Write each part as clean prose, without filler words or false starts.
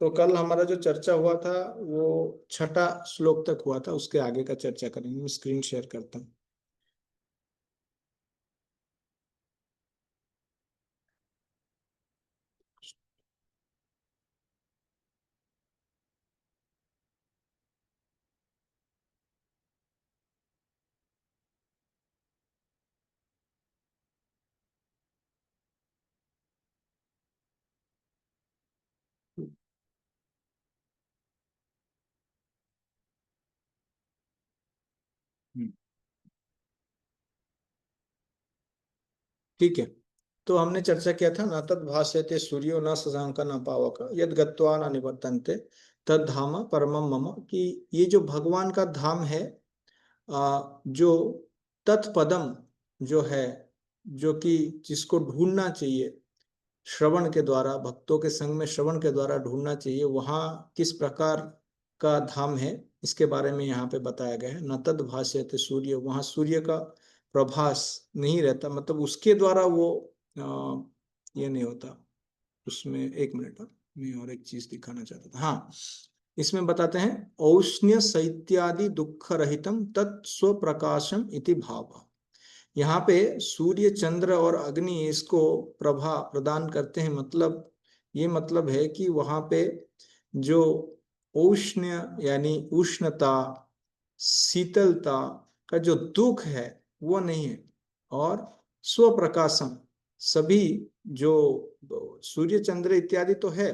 तो कल हमारा जो चर्चा हुआ था वो छठा श्लोक तक हुआ था, उसके आगे का चर्चा करेंगे। मैं स्क्रीन शेयर करता हूँ। हम्म, ठीक है। तो हमने चर्चा किया था, न तद भास्यते सूर्यो न शशांक न पावक यद गत्वा न निवर्तन्ते तद धाम परमम मम, कि ये जो भगवान का धाम है, जो तत्पदम जो है, जो कि जिसको ढूंढना चाहिए श्रवण के द्वारा, भक्तों के संग में श्रवण के द्वारा ढूंढना चाहिए, वहाँ किस प्रकार का धाम है इसके बारे में यहाँ पे बताया गया है। न तद भास्यते सूर्य, वहाँ सूर्य का प्रभास नहीं रहता, मतलब उसके द्वारा वो ये नहीं होता। उसमें एक मिनट, मैं और एक चीज दिखाना चाहता था। हाँ, इसमें बताते हैं औष्ण्य शैत्यादि दुख रहितम तत्स्व प्रकाशम इति भाव। यहाँ पे सूर्य चंद्र और अग्नि इसको प्रभा प्रदान करते हैं, मतलब ये मतलब है कि वहां पे जो औष्ण्य यानी उष्णता, शीतलता का जो दुख है वो नहीं है। और स्वप्रकाशम, सभी जो सूर्य चंद्र इत्यादि तो है,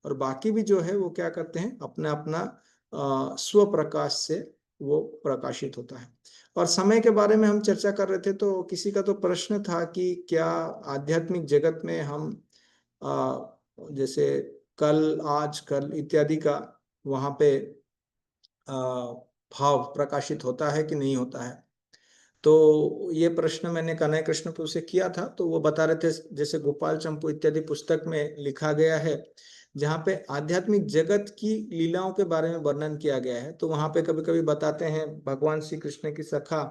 और बाकी भी जो है वो क्या करते हैं, अपना अपना स्वप्रकाश से वो प्रकाशित होता है। और समय के बारे में हम चर्चा कर रहे थे, तो किसी का तो प्रश्न था कि क्या आध्यात्मिक जगत में हम जैसे कल, आज, कल इत्यादि का वहां पे भाव प्रकाशित होता है कि नहीं होता है। तो ये प्रश्न मैंने कन्हैया कृष्णपुर से किया था, तो वो बता रहे थे जैसे गोपाल चंपू इत्यादि पुस्तक में लिखा गया है, जहाँ पे आध्यात्मिक जगत की लीलाओं के बारे में वर्णन किया गया है, तो वहां पे कभी कभी बताते हैं भगवान श्री कृष्ण की सखा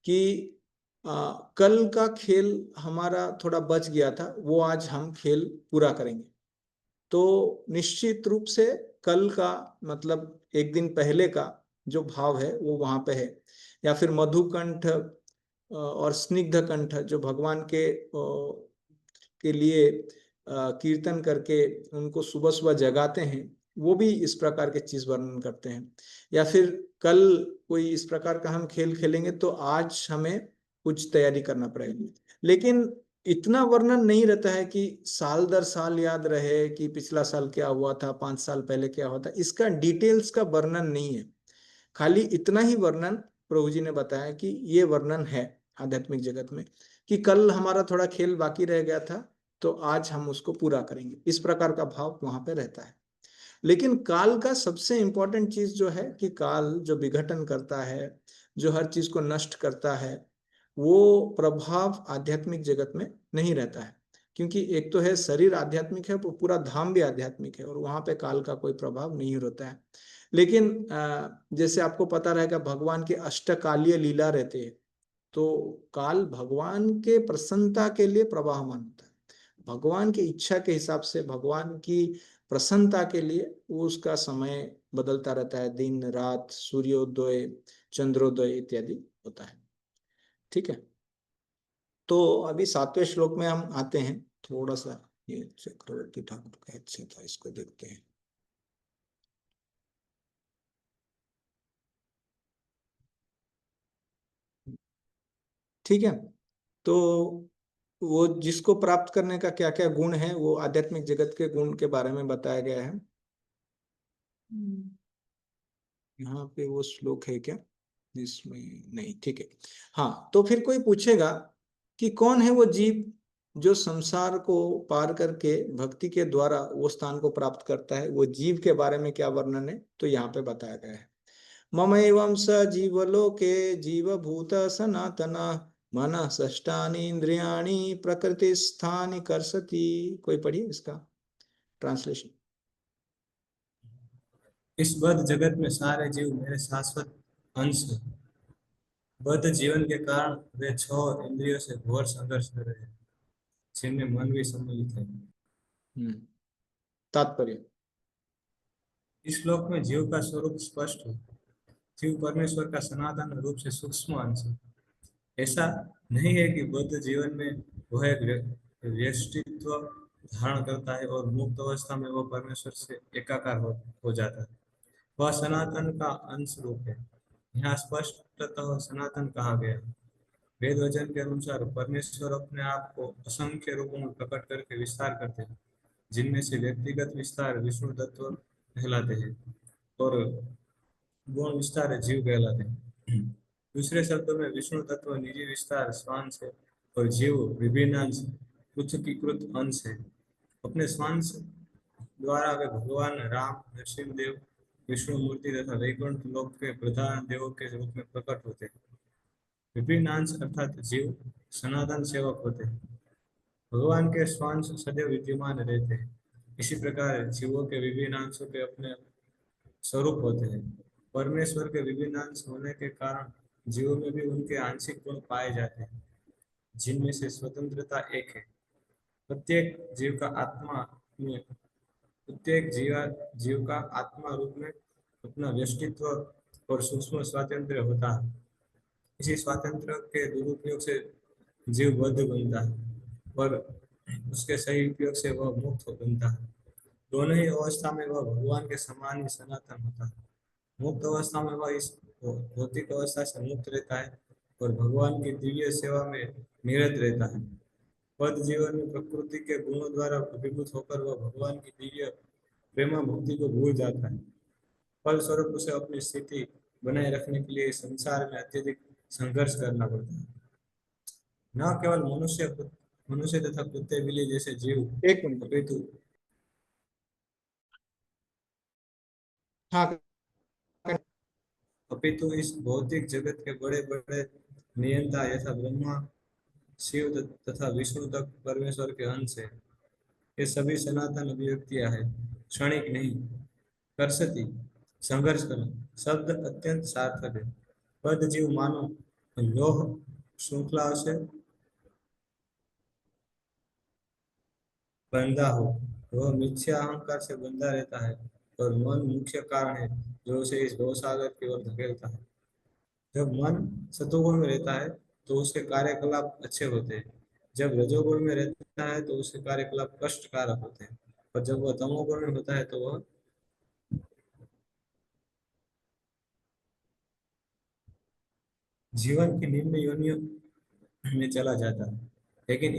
कि कल का खेल हमारा थोड़ा बच गया था, वो आज हम खेल पूरा करेंगे। तो निश्चित रूप से कल का मतलब एक दिन पहले का जो भाव है वो वहां पे है। या फिर मधुकंठ और स्निग्ध कंठ जो भगवान के लिए कीर्तन करके उनको सुबह सुबह जगाते हैं, वो भी इस प्रकार के चीज वर्णन करते हैं। या फिर कल कोई इस प्रकार का हम खेल खेलेंगे तो आज हमें कुछ तैयारी करना पड़ेगी। लेकिन इतना वर्णन नहीं रहता है कि साल दर साल याद रहे कि पिछला साल क्या हुआ था, 5 साल पहले क्या हुआ था, इसका डिटेल्स का वर्णन नहीं है। खाली इतना ही वर्णन प्रभु जी ने बताया कि ये वर्णन है आध्यात्मिक जगत में, कि कल हमारा थोड़ा खेल बाकी रह गया था, तो आज हम उसको पूरा करेंगे, इस प्रकार का भाव वहां पे रहता है। लेकिन काल का सबसे इंपॉर्टेंट चीज जो है कि काल जो विघटन करता है, जो हर चीज को नष्ट करता है, वो प्रभाव आध्यात्मिक जगत में नहीं रहता है। क्योंकि एक तो है शरीर आध्यात्मिक है, वो पूरा धाम भी आध्यात्मिक है, और वहां पे काल का कोई प्रभाव नहीं होता है। लेकिन जैसे आपको पता रहेगा भगवान के अष्टकालीय लीला रहते हैं, तो काल भगवान के प्रसन्नता के लिए प्रवाहमान होता है। भगवान की इच्छा के हिसाब से, भगवान की प्रसन्नता के लिए वो उसका समय बदलता रहता है, दिन रात, सूर्योदय, चंद्रोदय इत्यादि होता है। ठीक है। तो अभी 7वें श्लोक में हम आते हैं। थोड़ा सा ये चक्रवर्ती ठाकुर का अच्छा था, इसको देखते हैं। ठीक है। तो वो जिसको प्राप्त करने का क्या क्या गुण है, वो आध्यात्मिक जगत के गुण के बारे में बताया गया है। यहाँ पे वो श्लोक है क्या इसमें? नहीं, ठीक है। हाँ, तो फिर कोई पूछेगा कि कौन है वो जीव जो संसार को पार करके भक्ति के द्वारा वो स्थान को प्राप्त करता है, वो जीव के बारे में क्या वर्णन है, तो यहाँ पे बताया गया है। मम एवं स जीवलोके जीवभूत सनातन मन षष्ठानि इंद्रियाणि प्रकृति स्थानि कर्षति। कोई पढ़िए इसका ट्रांसलेशन। इस बद्ध जगत में सारे जीव मेरे शाश्वत अंश हैं। बद्ध जीवन के कारण वे छह इंद्रियों से घोर संघर्ष कर रहे हैं, जिनमें मन भी सम्मिलित है। हम्म, तात्पर्य। इस श्लोक में जीव का स्वरूप स्पष्ट है। जीव परमेश्वर का सनातन रूप से सूक्ष्म अंश है। ऐसा नहीं है कि बुद्ध जीवन में वह एक व्यष्टित्व धारण करता है और मुक्त अवस्था में वह परमेश्वर से एकाकार हो जाता है। वह सनातन का अंश रूप है। यहाँ स्पष्टतः सनातन कहा गया है। वेद वचन के अनुसार परमेश्वर अपने आप को असंख्य रूपों में प्रकट करके विस्तार करते हैं, जिनमें से व्यक्तिगत विस्तार विष्णु तत्व कहलाते हैं और गुण विस्तार जीव कहलाते हैं। दूसरे शब्दों में विष्णु तत्व निजी विस्तार स्वांश है और जीव विभिन्न अंश पृथकीकृत अंश है। अपने स्वांश द्वारा वे भगवान राम, नरसिंहदेव, विष्णु मूर्ति तथा वैकुंठ लोक के प्रधान देवों के रूप में प्रकट होते हैं। विभिन्न अंश अर्थात जीव सनातन सेवक होते हैं। भगवान के स्वांश सदैव विद्यमान रहते हैं। इसी प्रकार जीवों के विभिन्न अंशों के अपने स्वरूप होते हैं। परमेश्वर के विभिन्न अंश होने के कारण जीवों में भी उनके आंशिक गुण पाए जाते हैं, जिनमें से स्वतंत्रता एक है। प्रत्येक जीव का आत्मा में प्रत्येक जीव का आत्मा रूप में अपना व्यष्टित्व और सूक्ष्म स्वातंत्र्य होता है। इसी स्वातंत्र्य के दुरुपयोग से जीव बद्ध बनता है और उसके सही उपयोग से वह मुक्त बनता है। दोनों ही अवस्था में वह भगवान के समान ही सनातन होता है। मुक्त अवस्था में वह इस भौतिक अवस्था से मुक्त रहता है और भगवान की दिव्य सेवा में निरत रहता है। पद जीवन में प्रकृति के गुणों द्वारा अभिभूत होकर वह भगवान की दिव्य प्रेमा भक्ति को भूल जाता है। फलस्वरूप उसे अपनी स्थिति बनाए रखने के लिए संसार में अत्यधिक संघर्ष करना पड़ता है। न केवल मनुष्य तथा कुत्ते बिल्ली जैसे जीव एक मिनट। अपितु हाँ। अपितु इस भौतिक जगत के बड़े बड़े नियंता यथा ब्रह्मा, शिव तथा विष्णु तक परमेश्वर के अंश है। ये सभी सनातन अभिव्यक्तियां है, क्षणिक नहीं। करसती संघर्ष करना शब्द अत्यंत सार्थक है। बद्ध जीव मानो लोह श्रृंखला से बंधा हो, वह मिथ्या अहंकार से बंधा रहता है और मन मुख्य कारण है जो उसे इस भवसागर की ओर धकेलता है। जब मन सतोगुण में रहता है तो उसके कार्यकलाप अच्छे होते हैं। जब रजोगुण में रहता है तो उसके कार्यकलाप कष्टकारक होते हैं और जब वह तमोगुण में होता है तो वह जीवन की निम्न योनियों में चला जाता है। लेकिन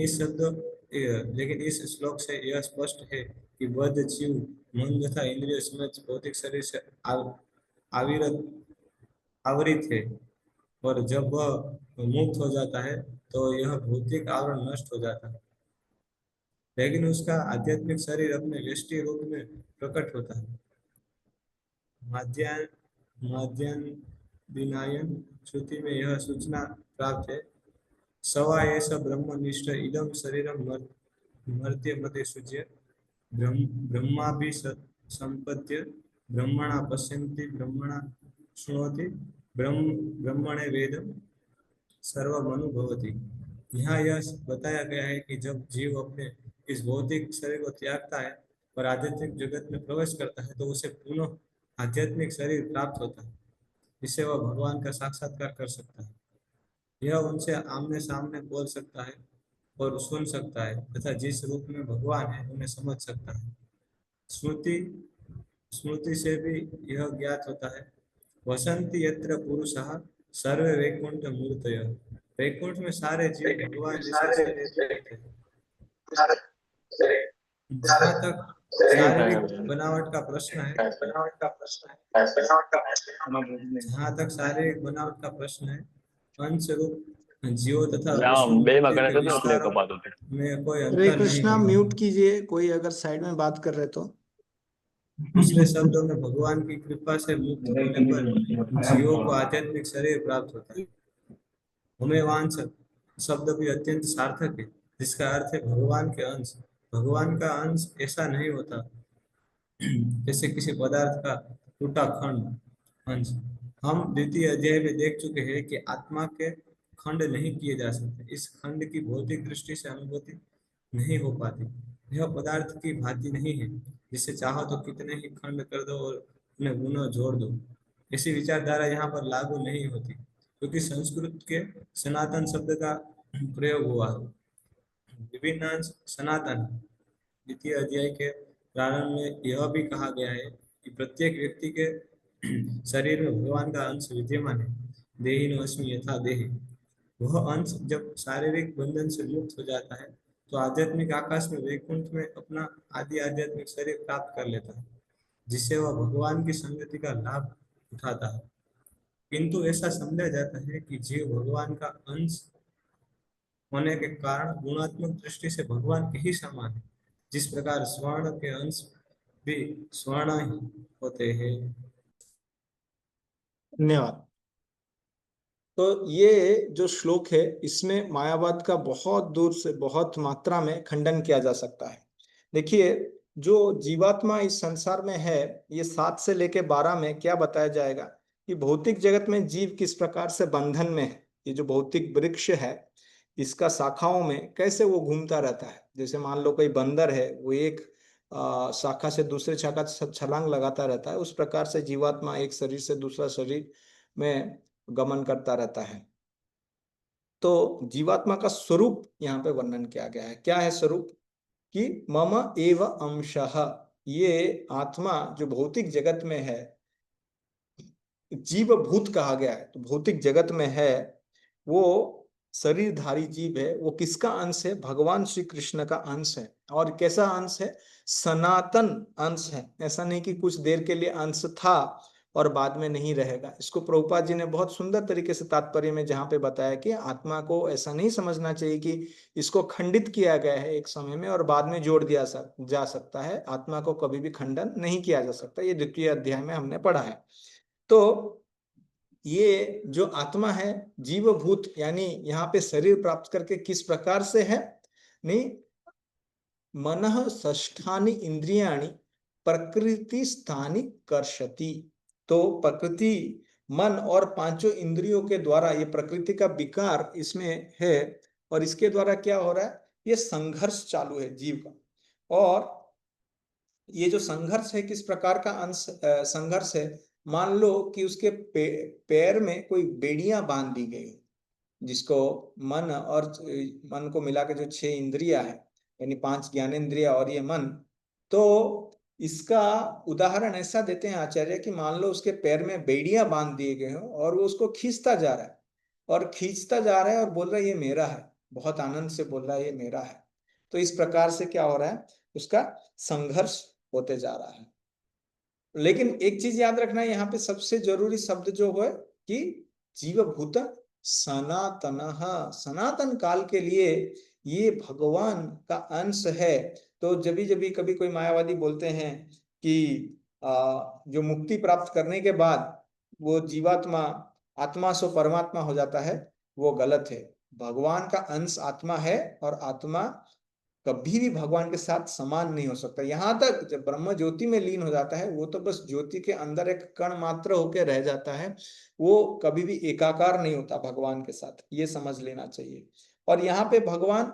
इस श्लोक से यह स्पष्ट है कि बद्ध जीव मन तथा इंद्रिय समेत भौतिक शरीर से आविरत आवृत है और जब वह मुक्त हो जाता है तो यह भौतिक आवरण नष्ट हो जाता है। लेकिन उसका आध्यात्मिक शरीर अपने व्यष्टि रूप में प्रकट होता है। माध्यान्ह श्रुति में यह सूचना प्राप्त है, सवा एष ब्रह्मनिष्ठ इदं शरीरं मर्त्यमते सृज्य ब्रह्माभि संपद्य ब्रह्मणा पश्यन्ति ब्रह्मणा शृणोति ब्रह्मणे वेद सर्वमनुभवति। यहाँ यह बताया गया है कि जब जीव अपने इस भौतिक शरीर को त्यागता है और आध्यात्मिक जगत में प्रवेश करता है तो उसे पुनः आध्यात्मिक शरीर प्राप्त होता है, जिससे वह भगवान का साक्षात्कार कर सकता है। यह उनसे आमने सामने बोल सकता है और सुन सकता है तथा जिस रूप में भगवान है उन्हें समझ सकता है। स्मृति स्मृति से भी यह ज्ञात होता है, वसंति यत्र पुरुषः सर्वे वैकुंठ मूर्तयः। वैकुंठ में सारे जीव भगवान जैसे शरीर रहते हैं। जहाँ तक शारीरिक बनावट का प्रश्न है अंश रूप जीवों तथा विष्णु मूर्ति के विस्तारों में कोई हरे अंतर नहीं कृष्णा, होगा। म्यूट कीजिए, कोई अगर साइड में बात कर रहे तो। दूसरे शब्दों में भगवान की कृपा से मुक्त होने पर जीवों को आध्यात्मिक शरीर प्राप्त होता है। हमें वांछ शब्द भी अत्यंत सार्थक है, जिसका अर्थ है भगवान के अंश। भगवान का अंश ऐसा नहीं होता जैसे किसी पदार्थ का टूटा खंड अंश। हम द्वितीय अध्याय में देख चुके हैं कि आत्मा के खंड नहीं किए जा सकते। इस खंड की भौतिक दृष्टि से अनुभूति नहीं हो पाती। यह पदार्थ की भांति नहीं है जिसे चाहो तो कितने ही खंड कर दो और उन्हें पुनः जोड़ दो। ऐसी विचारधारा यहाँ पर लागू नहीं होती, क्योंकि संस्कृत के सनातन शब्द का प्रयोग हुआ है। विभिन्नांश सनातन। द्वितीय अध्याय के प्रारंभ में यह भी कहा गया है कि प्रत्येक व्यक्ति के शरीर में भगवान का अंश विद्यमान है। देहिनो अस्मि यथा देहि। वह अंश जब शारीरिक बंधन से मुक्त हो जाता है तो आध्यात्मिक आकाश में वैकुंठ में अपना आदि आध्यात्मिक शरीर प्राप्त कर लेता है, जिससे वह भगवान की संगति का लाभ उठाता है। किंतु ऐसा समझा जाता है कि जीव भगवान का अंश होने के कारण गुणात्मक दृष्टि से भगवान के ही समान है, जिस प्रकार स्वर्ण के अंश भी स्वर्ण ही होते हैं। धन्यवाद। तो ये जो श्लोक है इसमें मायावाद का बहुत दूर से बहुत मात्रा में खंडन किया जा सकता है। देखिए, जो जीवात्मा इस संसार में है, ये 7 से लेके 12 में क्या बताया जाएगा कि भौतिक जगत में जीव किस प्रकार से बंधन में है। ये जो भौतिक वृक्ष है, इसका शाखाओं में कैसे वो घूमता रहता है। जैसे मान लो कोई बंदर है, वो एक शाखा से दूसरे शाखा छलांग लगाता रहता है, उस प्रकार से जीवात्मा एक शरीर से दूसरा शरीर में गमन करता रहता है। तो जीवात्मा का स्वरूप यहाँ पे वर्णन किया गया है। क्या है स्वरूप? कि मम एव अंशः। ये आत्मा जो भौतिक जगत में है, जीव भूत कहा गया है, तो भौतिक जगत में है, वो शरीरधारी जीव है। वो किसका अंश है? भगवान श्री कृष्ण का अंश है। और कैसा अंश है? सनातन अंश है। ऐसा नहीं कि कुछ देर के लिए अंश था और बाद में नहीं रहेगा। इसको प्रभुपाद जी ने बहुत सुंदर तरीके से तात्पर्य में जहाँ पे बताया कि आत्मा को ऐसा नहीं समझना चाहिए कि इसको खंडित किया गया है एक समय में और बाद में जोड़ दिया जा सकता है। आत्मा को कभी भी खंडन नहीं किया जा सकता। ये द्वितीय अध्याय में हमने पढ़ा है। तो ये जो आत्मा है जीवभूत, यानी यहाँ पे शरीर प्राप्त करके किस प्रकार से है? नहीं, मनः षष्ठानि इंद्रियाणि प्रकृति स्थानि कर्षति। तो प्रकृति, मन और पांचों इंद्रियों के द्वारा ये प्रकृति का विकार इसमें है, और इसके द्वारा क्या हो रहा है? ये संघर्ष चालू है जीव का। और ये जो संघर्ष है, किस प्रकार का संघर्ष है? मान लो कि उसके पैर में कोई बेड़ियां बांध दी गई, जिसको मन और मन को मिला के जो 6 इंद्रिया है, यानी 5 ज्ञानेंद्रिया और ये मन। तो इसका उदाहरण ऐसा देते हैं आचार्य कि मान लो उसके पैर में बेड़ियां बांध दिए गए हो और वो उसको खींचता जा रहा है, और खींचता जा रहा है और बोल रहा है ये मेरा है, बहुत आनंद से बोल रहा है ये मेरा है। तो इस प्रकार से क्या हो रहा है? उसका संघर्ष होते जा रहा है। लेकिन एक चीज याद रखना है, यहाँ पे सबसे जरूरी शब्द जो है कि जीवभूत सनातन। सनातन काल के लिए ये भगवान का अंश है। तो जब जब कभी कोई मायावादी बोलते हैं कि जो मुक्ति प्राप्त करने के बाद वो जीवात्मा आत्मा से परमात्मा हो जाता है, वो गलत है। भगवान का अंश आत्मा है और आत्मा कभी भी भगवान के साथ समान नहीं हो सकता। यहां तक जब ब्रह्म ज्योति में लीन हो जाता है, वो तो बस ज्योति के अंदर एक कण मात्र होकर रह जाता है, वो कभी भी एकाकार नहीं होता भगवान के साथ। ये समझ लेना चाहिए। और यहाँ पे भगवान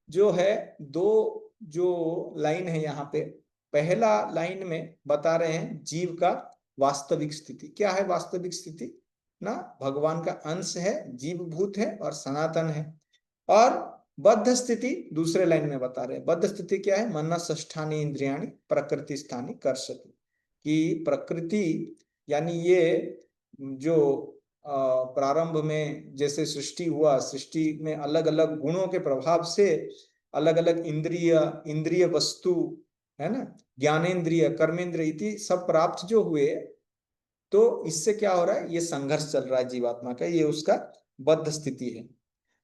जो है, दो जो लाइन है यहाँ पे, पहला लाइन में बता रहे हैं जीव का वास्तविक स्थिति। क्या है वास्तविक स्थिति? ना, भगवान का अंश है, जीव भूत है और सनातन है। और बद्ध स्थिति दूसरे लाइन में बता रहे हैं। बद्ध स्थिति क्या है? मन षष्ठानि इंद्रियाणि प्रकृति स्थानि कर्षति। कि प्रकृति यानी ये जो प्रारंभ में जैसे सृष्टि हुआ, सृष्टि में अलग अलग गुणों के प्रभाव से अलग अलग इंद्रिय इंद्रिय वस्तु है ना, ज्ञानेन्द्रिय कर्मेंद्रिय इति सब प्राप्त जो हुए, तो इससे क्या हो रहा है? ये संघर्ष चल रहा है जीवात्मा का, ये उसका बद्ध स्थिति है।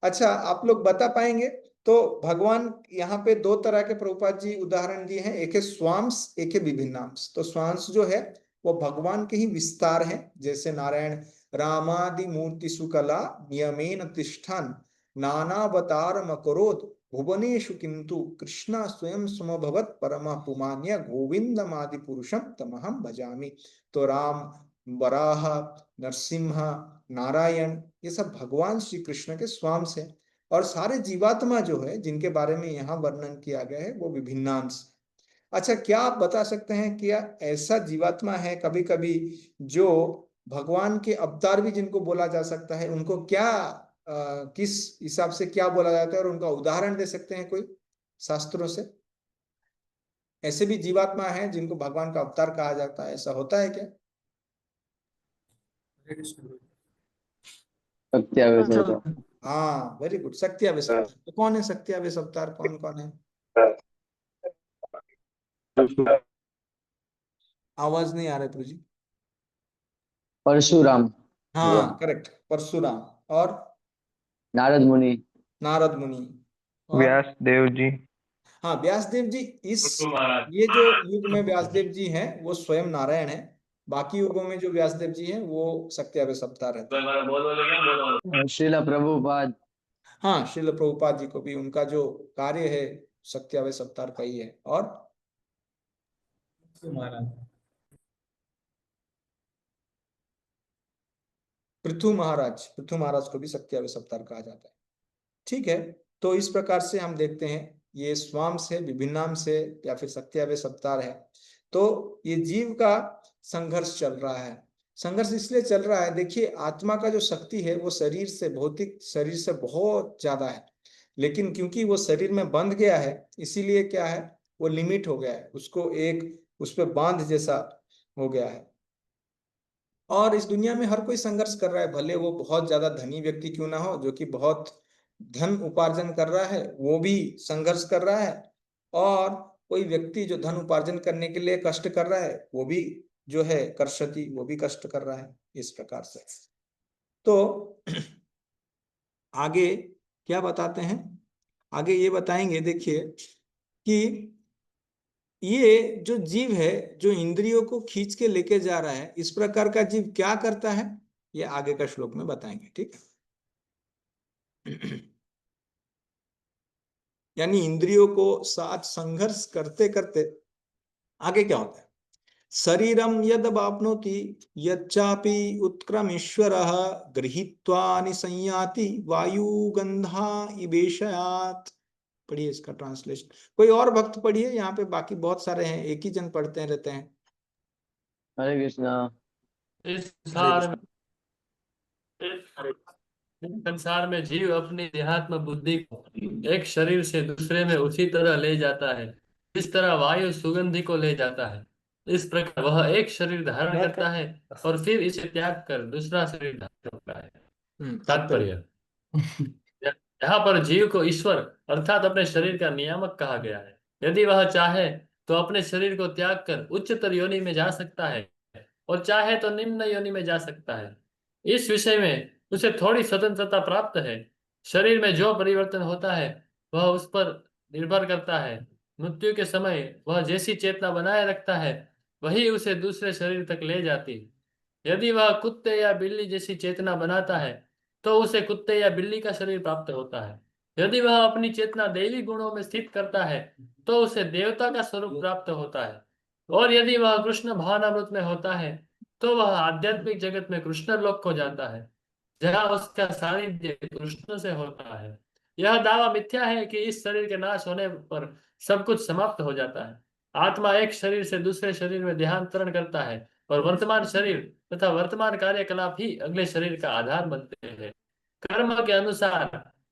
अच्छा, आप लोग बता पाएंगे? तो भगवान यहाँ पे 2 तरह के प्रभुपाद जी उदाहरण दिए हैं, एक है स्वांश, एक है विभिन्नांश। तो स्वांश जो है वो भगवान के ही विस्तार है। जैसे नारायण रामादि मूर्ति सुकला नियमेन तिष्ठन नानावतार मकरोद भुवनेशु किंतु कृष्णा स्वयं समभवत परम पुमान्य गोविंदमादि पुरुषम तमहम भजामि। तो राम, वराह, नरसिंह, नारायण, ये सब भगवान श्री कृष्ण के स्वांश है। और सारे जीवात्मा जो है जिनके बारे में यहाँ वर्णन किया गया है वो विभिन्नांश। अच्छा, क्या आप बता सकते हैं कि ऐसा जीवात्मा है कभी कभी जो भगवान के अवतार भी जिनको बोला जा सकता है, उनको क्या किस हिसाब से क्या बोला जाता है, और उनका उदाहरण दे सकते हैं कोई शास्त्रों से? ऐसे भी जीवात्मा है जिनको भगवान का अवतार कहा जाता है, ऐसा होता है क्या? हरे कृष्ण गुरु। सत्यावेश अवतार। हाँ, वेरी गुड, सत्यावेश अवतार। तो कौन है सत्यावेश अवतार, कौन कौन है? आवाज नहीं आ रहा प्रभु जी। परशुराम भैया, हाँ, करेक्ट, परशुराम। और नारद मुनि, नारद मुनि। और व्यास देव जी। हाँ, व्यासदेव जी। इस ये जो युग में व्यासदेव जी हैं वो स्वयं नारायण है। बाकी युगों में जो व्यासदेव जी हैं वो सत्यावेश अवतार रहते हैं। श्रीला प्रभुपाद, हाँ, श्रील प्रभुपाद जी को भी उनका जो कार्य है सत्यावेश अवतार का ही है। और महाराज। पृथु महाराज को भी सत्यावेश अवतार कहा जाता है। ठीक है, तो इस प्रकार से हम देखते हैं ये स्वाम से, विभिन्नाम से, या फिर सत्यावेश अवतार है। तो ये जीव का संघर्ष चल रहा है। संघर्ष इसलिए चल रहा है, देखिए आत्मा का जो शक्ति है वो शरीर से, भौतिक शरीर से बहुत ज्यादा है। लेकिन क्योंकि वो शरीर में बंध गया है, इसीलिए क्या है, वो लिमिट हो गया है, उसको एक उस पर बांध जैसा हो गया है। और इस दुनिया में हर कोई संघर्ष कर रहा है, भले वो बहुत ज्यादा धनी व्यक्ति क्यों ना हो, जो कि बहुत धन उपार्जन कर रहा है, वो भी संघर्ष कर रहा है। और कोई व्यक्ति जो धन उपार्जन करने के लिए कष्ट कर रहा है, वो भी जो है कर्षति, वो भी कष्ट कर रहा है, इस प्रकार से। तो आगे क्या बताते हैं? आगे ये बताएंगे, देखिए कि ये जो जीव है, जो इंद्रियों को खींच के लेके जा रहा है, इस प्रकार का जीव क्या करता है, ये आगे का श्लोक में बताएंगे, ठीक है। यानी इंद्रियों को साथ संघर्ष करते करते आगे क्या होता है? शरीरम यद वाप्नोति यच्चापि उत्क्रमेश्वरः गृहीत्वा निसंयाति वायुगंधा इवेशयात्। पढ़िए इसका ट्रांसलेशन, कोई और भक्त पढ़िए, यहाँ पे बाकी बहुत सारे हैं, एक ही जन पढ़ते रहते हैं। हरे कृष्णा। इस हरे संसार कृष्ण। में इस संसार में जीव अपनी देहात्म बुद्धि को एक शरीर से दूसरे में उसी तरह ले जाता है जिस तरह वायु सुगंधि को ले जाता है। इस प्रकार वह एक शरीर धारण करता है और फिर इसे त्याग कर दूसरा शरीर धारण करता है। तात्पर्य, यहाँ पर जीव को ईश्वर अर्थात अपने शरीर का नियामक कहा गया है। यदि वह चाहे तो अपने शरीर को त्याग कर उच्चतर योनि में जा सकता है और चाहे तो निम्न योनि में जा सकता है। इस विषय में उसे थोड़ी स्वतंत्रता प्राप्त है। शरीर में जो परिवर्तन होता है वह उस पर निर्भर करता है। मृत्यु के समय वह जैसी चेतना बनाए रखता है वही उसे दूसरे शरीर तक ले जाती है। यदि वह कुत्ते या बिल्ली जैसी चेतना बनाता है तो उसे कुत्ते या बिल्ली का शरीर प्राप्त होता है। यदि वह अपनी चेतना दैवी गुणों में स्थित करता है तो उसे देवता का स्वरूप प्राप्त होता है। और यदि वह कृष्ण भावनामृत में होता है तो वह आध्यात्मिक जगत में कृष्ण लोक को जाता है जहाँ उसका सानिध्य कृष्ण से होता है। यह दावा मिथ्या है कि इस शरीर के नाश होने पर सब कुछ समाप्त हो जाता है। आत्मा एक शरीर से दूसरे शरीर में देहांतरण करता है और वर्तमान शरीर तथा वर्तमान कार्यकलाप ही अगले शरीर का आधार बनते हैं। कर्म के अनुसार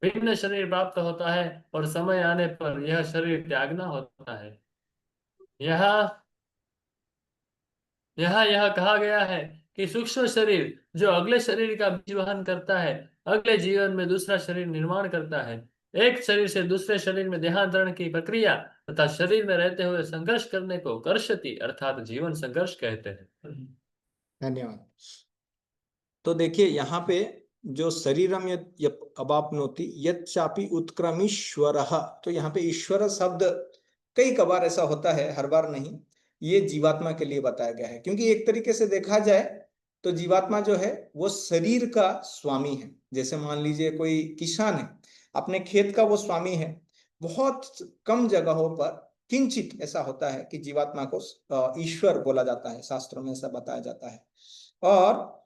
भिन्न शरीर प्राप्त होता है और समय आने पर यह शरीर त्यागना होता है। यह यहाँ यह कहा गया है कि सूक्ष्म शरीर जो अगले शरीर का बीज वहन करता है अगले जीवन में दूसरा शरीर निर्माण करता है। एक शरीर से दूसरे शरीर में देहांतरण की प्रक्रिया तथा शरीर में रहते हुए संघर्ष करने को कर्षति अर्थात जीवन संघर्ष कहते हैं। धन्यवाद। तो देखिए यहाँ पे जो शरीरम अवाप्नोति यच्चापि उत्क्रमीश्वरः, तो यहाँ पे ईश्वर शब्द कई कबार ऐसा होता है, हर बार नहीं, ये जीवात्मा के लिए बताया गया है। क्योंकि एक तरीके से देखा जाए तो जीवात्मा जो है वो शरीर का स्वामी है। जैसे मान लीजिए कोई किसान है, अपने खेत का वो स्वामी है। बहुत कम जगहों पर किंचित ऐसा होता है कि जीवात्मा को ईश्वर बोला जाता है, शास्त्रों में ऐसा बताया जाता है। और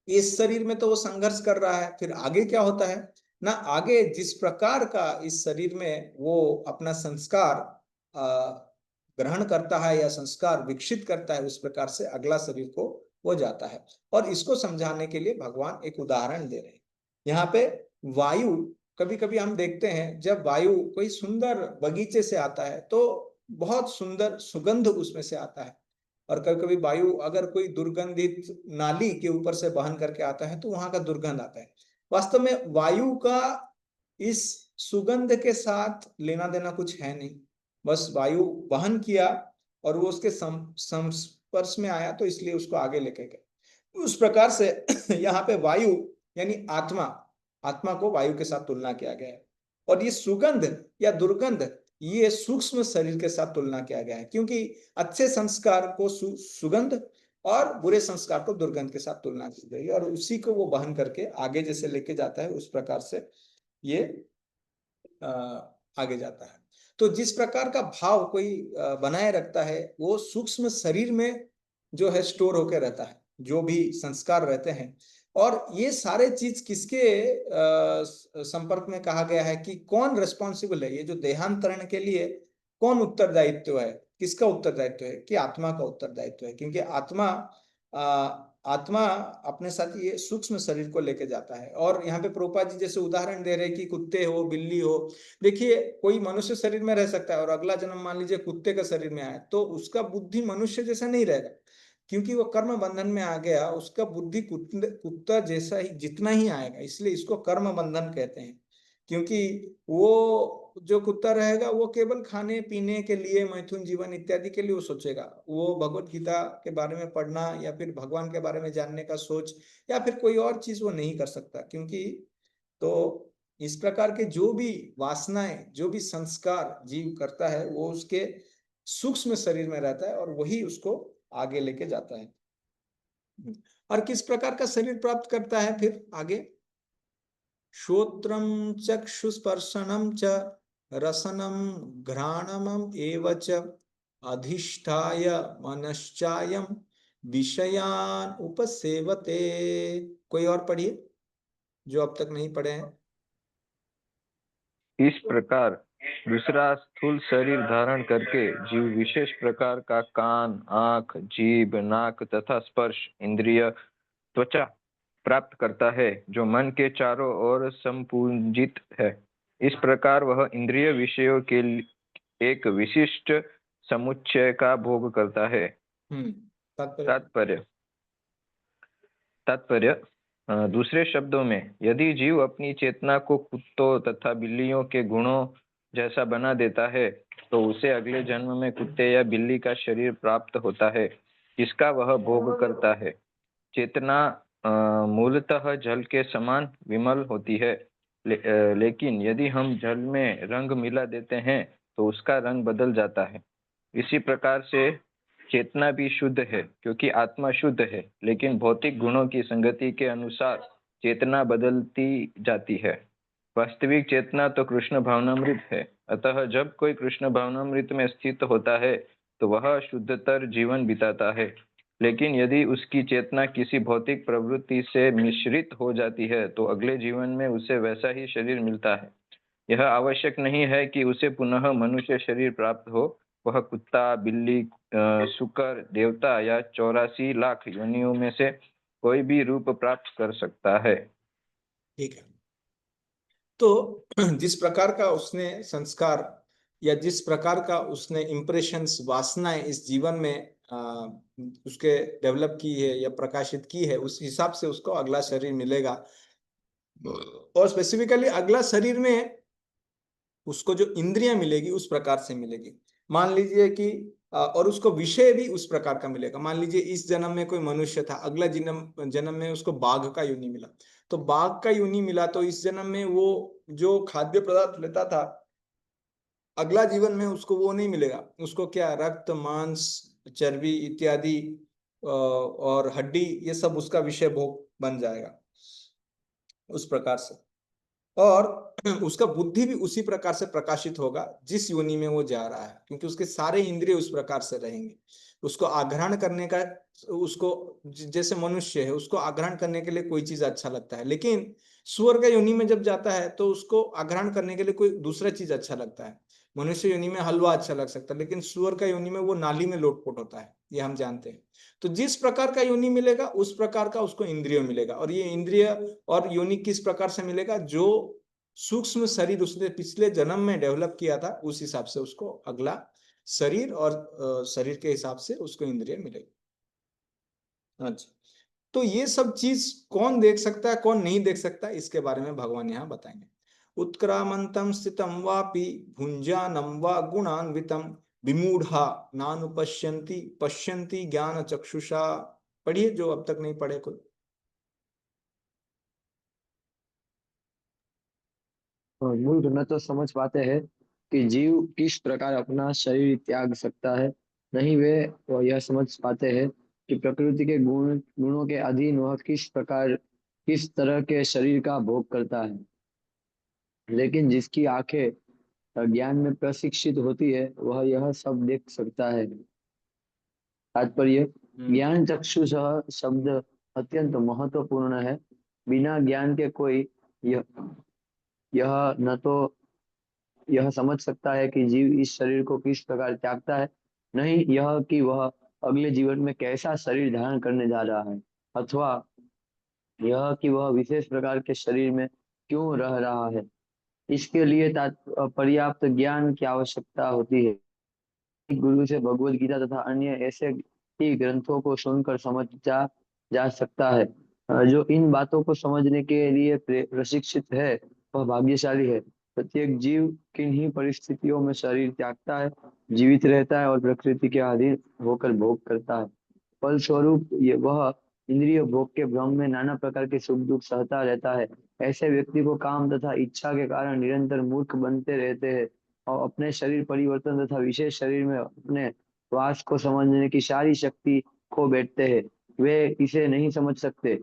इस शरीर में तो वो संघर्ष कर रहा है, फिर आगे क्या होता है ना, आगे जिस प्रकार का इस शरीर में वो अपना संस्कार ग्रहण करता है या संस्कार विकसित करता है, उस प्रकार से अगला शरीर को वो जाता है। और इसको समझाने के लिए भगवान एक उदाहरण दे रहे हैं। यहाँ पे वायु, कभी कभी हम देखते हैं जब वायु कोई सुंदर बगीचे से आता है तो बहुत सुंदर सुगंध उसमें से आता है, और कभी कभी वायु अगर कोई दुर्गंधित नाली के ऊपर से बहन करके आता है तो वहां का दुर्गंध आता है। वास्तव में वायु का इस सुगंध के साथ लेना देना कुछ है नहीं, बस वायु वहन किया और वो उसके संस्पर्श में आया तो इसलिए उसको आगे लेके गए। उस प्रकार से यहाँ पे वायु यानी आत्मा, आत्मा को वायु के साथ तुलना किया गया है, और ये सुगंध या दुर्गंध ये सूक्ष्म शरीर के साथ तुलना किया गया है, क्योंकि अच्छे संस्कार को सुगंध और बुरे संस्कार को दुर्गंध के साथ तुलना की गई, और उसी को वो वहन करके आगे जैसे लेके जाता है उस प्रकार से ये आगे जाता है। तो जिस प्रकार का भाव कोई बनाए रखता है वो सूक्ष्म शरीर में जो है स्टोर होकर रहता है, जो भी संस्कार रहते हैं। और ये सारे चीज किसके संपर्क में कहा गया है कि कौन रिस्पॉन्सिबल है, ये जो देहांतरण के लिए कौन उत्तरदायित्व है, किसका उत्तरदायित्व है, कि आत्मा का उत्तरदायित्व है, क्योंकि आत्मा अपने साथ ये सूक्ष्म शरीर को लेके जाता है। और यहाँ पे प्रभुपाद जी जैसे उदाहरण दे रहे हैं कि कुत्ते हो, बिल्ली हो, देखिए कोई मनुष्य शरीर में रह सकता है और अगला जन्म मान लीजिए कुत्ते का शरीर में आए तो उसका बुद्धि मनुष्य जैसा नहीं रहेगा, क्योंकि वो कर्म बंधन में आ गया, उसका बुद्धि कुत्ता जैसा ही जितना ही आएगा, इसलिए इसको कर्म बंधन कहते हैं। क्योंकि वो जो कुत्ता रहेगा वो केवल खाने पीने के लिए, मैथुन जीवन इत्यादि के लिए वो सोचेगा, वो भगवत गीता के बारे में पढ़ना या फिर भगवान के बारे में जानने का सोच या फिर कोई और चीज वो नहीं कर सकता। क्योंकि तो इस प्रकार के जो भी वासनाएं, जो भी संस्कार जीव करता है वो उसके सूक्ष्म शरीर में रहता है और वही उसको आगे लेके जाता है। और किस प्रकार का शरीर प्राप्त करता है फिर आगे? श्रोत्रम चक्षुस्पर्शनम च रसनम घ्राणमम एव च अधिष्ठाय मनश्चायम विषयान उपसेवते। कोई और पढ़िए जो अब तक नहीं पढ़े हैं। इस प्रकार दूसरा स्थूल शरीर धारण करके जीव विशेष प्रकार का कान, आँख, जीभ, नाक तथा स्पर्श इंद्रिय, त्वचा प्राप्त करता है जो मन के चारों ओर संपूजित है। इस प्रकार वह इंद्रिय विषयों के एक विशिष्ट समुच्चय का भोग करता है। तात्पर्य दूसरे शब्दों में, यदि जीव अपनी चेतना को कुत्तों तथा बिल्लियों के गुणों जैसा बना देता है तो उसे अगले जन्म में कुत्ते या बिल्ली का शरीर प्राप्त होता है जिसका वह भोग करता है। चेतना मूलतः जल के समान विमल होती है, लेकिन यदि हम जल में रंग मिला देते हैं तो उसका रंग बदल जाता है। इसी प्रकार से चेतना भी शुद्ध है क्योंकि आत्मा शुद्ध है, लेकिन भौतिक गुणों की संगति के अनुसार चेतना बदलती जाती है। वास्तविक चेतना तो कृष्ण भावनामृत है, अतः जब कोई कृष्ण भावनामृत में स्थित होता है तो वह शुद्धतर जीवन बिताता है। लेकिन यदि उसकी चेतना किसी भौतिक प्रवृत्ति से मिश्रित हो जाती है तो अगले जीवन में उसे वैसा ही शरीर मिलता है। यह आवश्यक नहीं है कि उसे पुनः मनुष्य शरीर प्राप्त हो, वह कुत्ता, बिल्ली, शुकर, देवता या 84 लाख योनियों में से कोई भी रूप प्राप्त कर सकता है। ठीक है, तो जिस प्रकार का उसने संस्कार या जिस प्रकार का उसने इम्प्रेशंस, वासनाएं इस जीवन में उसके डेवलप की है या प्रकाशित की है, उस हिसाब से उसको अगला शरीर मिलेगा। और स्पेसिफिकली अगला शरीर में उसको जो इंद्रियां मिलेगी उस प्रकार से मिलेगी। मान लीजिए कि और उसको विषय भी उस प्रकार का मिलेगा। मान लीजिए इस जन्म में कोई मनुष्य था, अगला जन्म में उसको बाघ का योनि मिला, तो बाघ का योनि मिला तो इस जन्म में वो जो खाद्य पदार्थ लेता था अगला जीवन में उसको वो नहीं मिलेगा। उसको क्या, रक्त, मांस, चर्बी इत्यादि और हड्डी, ये सब उसका विषय भोग बन जाएगा उस प्रकार से। और उसका बुद्धि भी उसी प्रकार से प्रकाशित होगा जिस योनि में वो जा रहा है, क्योंकि उसके सारे इंद्रिय उस प्रकार से रहेंगे। उसको आग्रहण करने का, उसको जैसे मनुष्य है उसको आग्रहण करने के लिए कोई चीज अच्छा लगता है, लेकिन स्वर्ग योनि में जब जाता है तो उसको आग्रहण करने के लिए कोई दूसरा चीज अच्छा लगता है। मनुष्य योनि में हलवा अच्छा लग सकता है, लेकिन सुअर का योनि में वो नाली में लोटपोट होता है, ये हम जानते हैं। तो जिस प्रकार का योनि मिलेगा उस प्रकार का उसको इंद्रिय मिलेगा, और ये इंद्रिय और योनि किस प्रकार से मिलेगा, जो सूक्ष्म शरीर उसने पिछले जन्म में डेवलप किया था उस हिसाब से उसको अगला शरीर, और शरीर के हिसाब से उसको इंद्रिय मिलेगी। अच्छा, तो ये सब चीज कौन देख सकता है कौन नहीं देख सकता, इसके बारे में भगवान यहाँ बताएंगे। उत्क्रामंतम स्थितम वापि भुंजानम वा गुणान्वितम विमूढ़ा नानुपश्यन्ति पश्यन्ति ज्ञान चक्षुषा। पढ़िए जो अब तक नहीं पढ़े कोई। मूर्ख न तो समझ पाते हैं कि जीव किस प्रकार अपना शरीर त्याग सकता है, नहीं वे वह यह समझ पाते हैं कि प्रकृति के गुणों के अधीन वह किस तरह के शरीर का भोग करता है। लेकिन जिसकी आंखें ज्ञान में प्रशिक्षित होती है वह यह सब देख सकता है। तात्पर्य, ज्ञान चक्षुषः शब्द अत्यंत महत्वपूर्ण है। बिना ज्ञान के कोई यह यह न तो यह समझ सकता है कि जीव इस शरीर को किस प्रकार त्यागता है, नहीं यह कि वह अगले जीवन में कैसा शरीर धारण करने जा रहा है, अथवा यह कि वह विशेष प्रकार के शरीर में क्यों रह रहा है। इसके लिए पर्याप्त ज्ञान की आवश्यकता होती है। गुरु से भगवद गीता तथा अन्य ऐसे ही ग्रंथों को सुनकर समझा जा सकता है। जो इन बातों को समझने के लिए प्रशिक्षित है वह भाग्यशाली है। प्रत्येक जीव किन्हीं परिस्थितियों में शरीर त्यागता है, जीवित रहता है और प्रकृति के अधीन होकर भोग करता है। फलस्वरूप वह इंद्रिय भोग के भ्रम में नाना प्रकार के सुख दुख सहता रहता है। ऐसे व्यक्ति को काम तथा इच्छा के कारण निरंतर मूर्ख बनते रहते हैं और अपने शरीर परिवर्तन तथा विशेष शरीर में अपने वास को समझने की सारी शक्ति खो बैठते हैं। वे इसे नहीं समझ सकते,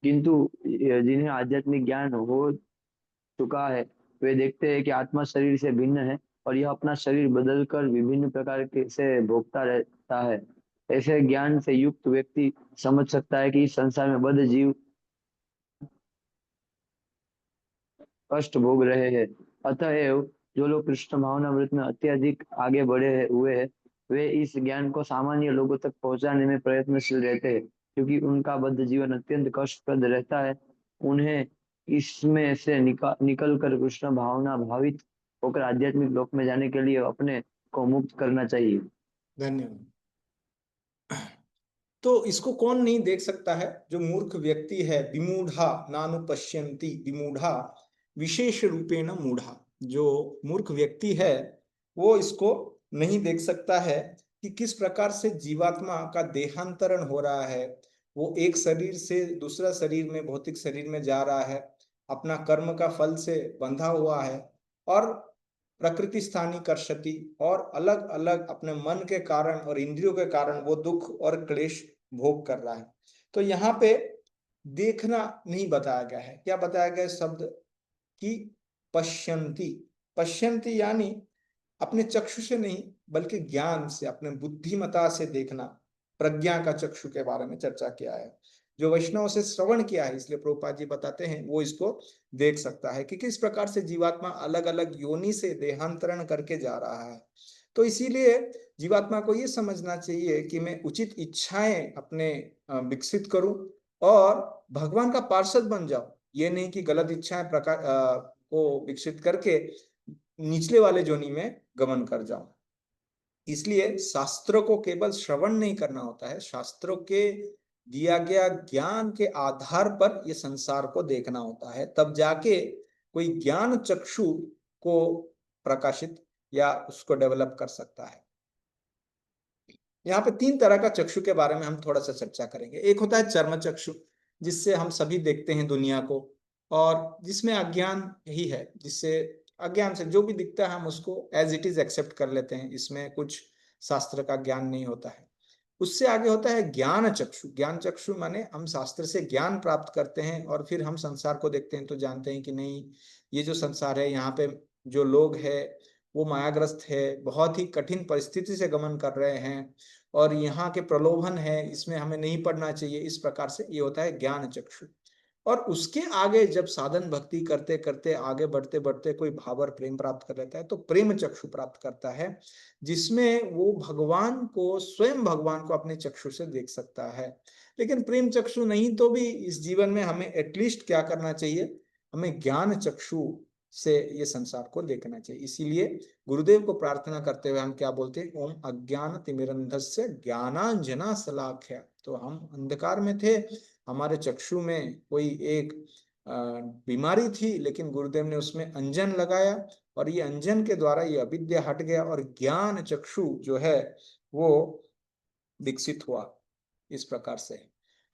किंतु जिन्हें आध्यात्मिक ज्ञान हो चुका है वे देखते हैं कि आत्मा शरीर से भिन्न है और यह अपना शरीर बदलकर विभिन्न प्रकार के से भोगता रहता है। ऐसे ज्ञान से युक्त व्यक्ति समझ सकता है कि इस संसार में बद्ध जीव कष्ट भोग रहे हैं। अतएव जो लोग कृष्ण भावनामृत में अत्यधिक आगे बढ़े हुए हैं वे इस ज्ञान को सामान्य लोगों तक पहुंचाने में प्रयत्नशील रहते हैं, क्योंकि उनका बद्ध जीवन अत्यंत कष्टप्रद रहता है। उन्हें इसमें से निकल कर कृष्ण भावना भावित होकर आध्यात्मिक लोक में जाने के लिए अपने को मुक्त करना चाहिए। धन्यवाद। तो इसको कौन नहीं देख सकता है, जो मूर्ख व्यक्ति है। विमूढ़ा नानुपश्यन्ति, विमूढ़ा विशेष रूपेण मूढ़ा, जो मूर्ख व्यक्ति है वो इसको नहीं देख सकता है कि किस प्रकार से जीवात्मा का देहांतरण हो रहा है। वो एक शरीर से दूसरा शरीर में, भौतिक शरीर में जा रहा है, अपना कर्म का फल से बंधा हुआ है, और प्रकृति स्थानी कर्षति, और अलग अलग अपने मन के कारण और इंद्रियों के कारण वो दुख और क्लेश भोग कर रहा है। तो यहाँ पे देखना नहीं बताया गया है, क्या बताया गया है शब्द कि पश्यन्ति। पश्यन्ति यानी अपने चक्षु से नहीं बल्कि ज्ञान से, अपने बुद्धिमता से देखना, प्रज्ञा का चक्षु के बारे में चर्चा किया है। जो वैष्णव से श्रवण किया है, इसलिए प्रभुपाद जी बताते हैं वो इसको देख सकता है कि किस प्रकार से जीवात्मा अलग अलग योनि से देहांतरण करके जा रहा है। तो इसीलिए जीवात्मा को ये समझना चाहिए कि मैं उचित इच्छाएं अपने विकसित करूं और भगवान का पार्षद बन जाऊं। ये नहीं कि गलत इच्छाएं को विकसित करके निचले वाले जोनी में गमन कर जाऊं। इसलिए शास्त्रों को केवल श्रवण नहीं करना होता है, शास्त्रों के दिया गया ज्ञान के आधार पर ये संसार को देखना होता है, तब जाके कोई ज्ञान चक्षु को प्रकाशित या उसको डेवलप कर सकता है। यहाँ पे 3 तरह का चक्षु के बारे में हम थोड़ा सा चर्चा करेंगे। एक होता है चर्म चक्षु, जिससे हम सभी देखते हैं दुनिया को, और जिसमें अज्ञान ही है, जिससे अज्ञान से जो भी दिखता है हम उसको एज इट इज एक्सेप्ट कर लेते हैं, इसमें कुछ शास्त्र का ज्ञान नहीं होता है। उससे आगे होता है ज्ञान चक्षु। ज्ञान चक्षु माने हम शास्त्र से ज्ञान प्राप्त करते हैं और फिर हम संसार को देखते हैं तो जानते हैं कि नहीं, ये जो संसार है यहाँ पे जो लोग हैं वो मायाग्रस्त है, बहुत ही कठिन परिस्थिति से गमन कर रहे हैं, और यहाँ के प्रलोभन है, इसमें हमें नहीं पढ़ना चाहिए। इस प्रकार से ये होता है ज्ञान चक्षु। और उसके आगे जब साधन भक्ति करते करते आगे बढ़ते बढ़ते कोई भाव और प्रेम प्राप्त कर लेता है तो प्रेम चक्षु प्राप्त करता है, जिसमें वो भगवान को, स्वयं भगवान को अपने चक्षु से देख सकता है। लेकिन प्रेम चक्षु नहीं तो भी इस जीवन में हमें एटलीस्ट क्या करना चाहिए, हमें ज्ञान चक्षु से ये संसार को देखना चाहिए। इसीलिए गुरुदेव को प्रार्थना करते हुए हम क्या बोलते हैं, ओम अज्ञान तिमिरंधस्य ज्ञानांजना शलाख्या। तो हम अंधकार में थे, हमारे चक्षु में कोई एक बीमारी थी, लेकिन गुरुदेव ने उसमें अंजन लगाया और ये अंजन के द्वारा ये अविद्या हट गया और ज्ञान चक्षु जो है वो विकसित हुआ इस प्रकार से।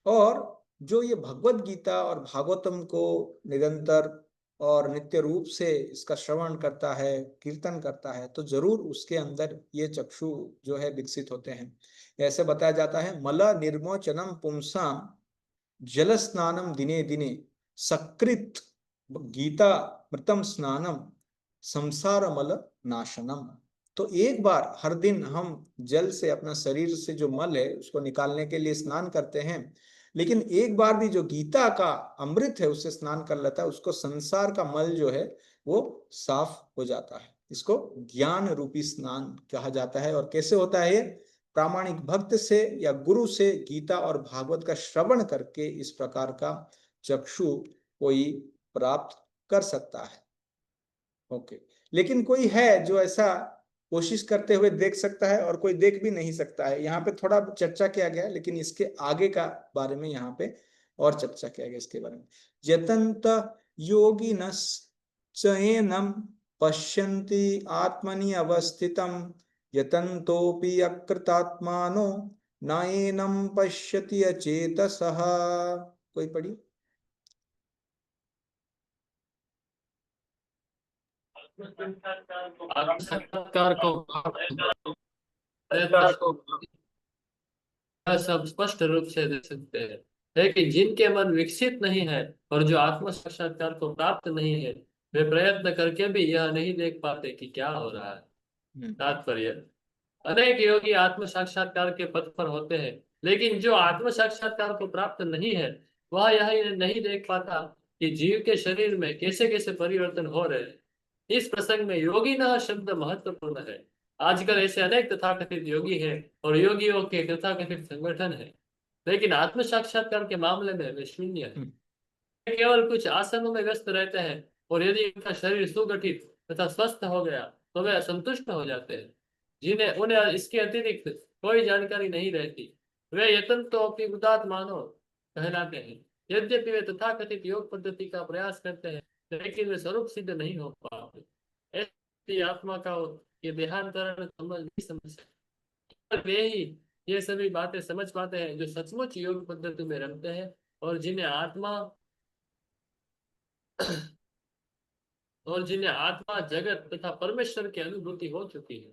और जो ये भगवत गीता और भागवतम को निरंतर और नित्य रूप से इसका श्रवण करता है, कीर्तन करता है, तो जरूर उसके अंदर ये चक्षु जो है विकसित होते हैं। ऐसे बताया जाता है, मल निर्मोचनम पुंसाम जल स्नानम दिने दिने सकृत गीता मृतम स्नानम संसार मल नाशनम। तो एक बार हर दिन हम जल से अपना शरीर से जो मल है उसको निकालने के लिए स्नान करते हैं, लेकिन एक बार भी जो गीता का अमृत है उससे स्नान कर लेता है, उसको संसार का मल जो है वो साफ हो जाता है। इसको ज्ञान रूपी स्नान कहा जाता है। और कैसे होता है ये, प्रामाणिक भक्त से या गुरु से गीता और भागवत का श्रवण करके इस प्रकार का चक्षु कोई प्राप्त कर सकता है। ओके, लेकिन कोई है जो ऐसा कोशिश करते हुए देख सकता है और कोई देख भी नहीं सकता है। यहाँ पे थोड़ा चर्चा किया गया, लेकिन इसके आगे का बारे में यहाँ पे और चर्चा किया गया इसके बारे में। यतंत योगिनस् चैनम पश्यन्ति आत्मनि अवस्थितम यतन्तोपि अकृतात्मानो नैनम पश्यति अचेतसः। कोई पढ़ी? साक्षात्कार को सब स्पष्ट रूप से देख सकते हैं, लेकिन जिनके मन विकसित नहीं है और जो आत्म साक्षात्कार को प्राप्त नहीं है, वे प्रयत्न करके भी यह नहीं देख पाते कि क्या हो रहा है। तात्पर्य, अनेक योगी आत्म साक्षात्कार के पथ पर होते हैं, लेकिन जो आत्म साक्षात्कार को प्राप्त नहीं है वह यह नहीं देख पाता कि जीव के शरीर में कैसे कैसे परिवर्तन हो रहे हैं। इस प्रसंग में योगी न शब्द महत्वपूर्ण है। आजकल ऐसे अनेक तथाकथित योगी हैं और योगियों के तथाकथित संगठन है, लेकिन आत्म साक्षात्कार के मामले में वे शून्य है। वे केवल कुछ आसनों में व्यस्त रहते हैं और यदि उनका शरीर सुगठित तथा स्वस्थ हो गया तो वे असंतुष्ट हो जाते हैं, जिन्हें उन्हें इसके अतिरिक्त कोई जानकारी नहीं रहती। वे यतंतोपि उदात्मानो कहलाते हैं। यद्यपि वे तथाकथित योग पद्धति का प्रयास करते हैं, लेकिन वे स्वरूप सिद्ध नहीं हो पाते। ऐसी आत्मा का ये देहांतरण नहीं समझ सकते। वे ही ये सभी बातें समझ पाते हैं जो सचमुच योग पद्धति में रमते हैं और जिन्हें आत्मा जगत तथा परमेश्वर की अनुभूति हो चुकी है।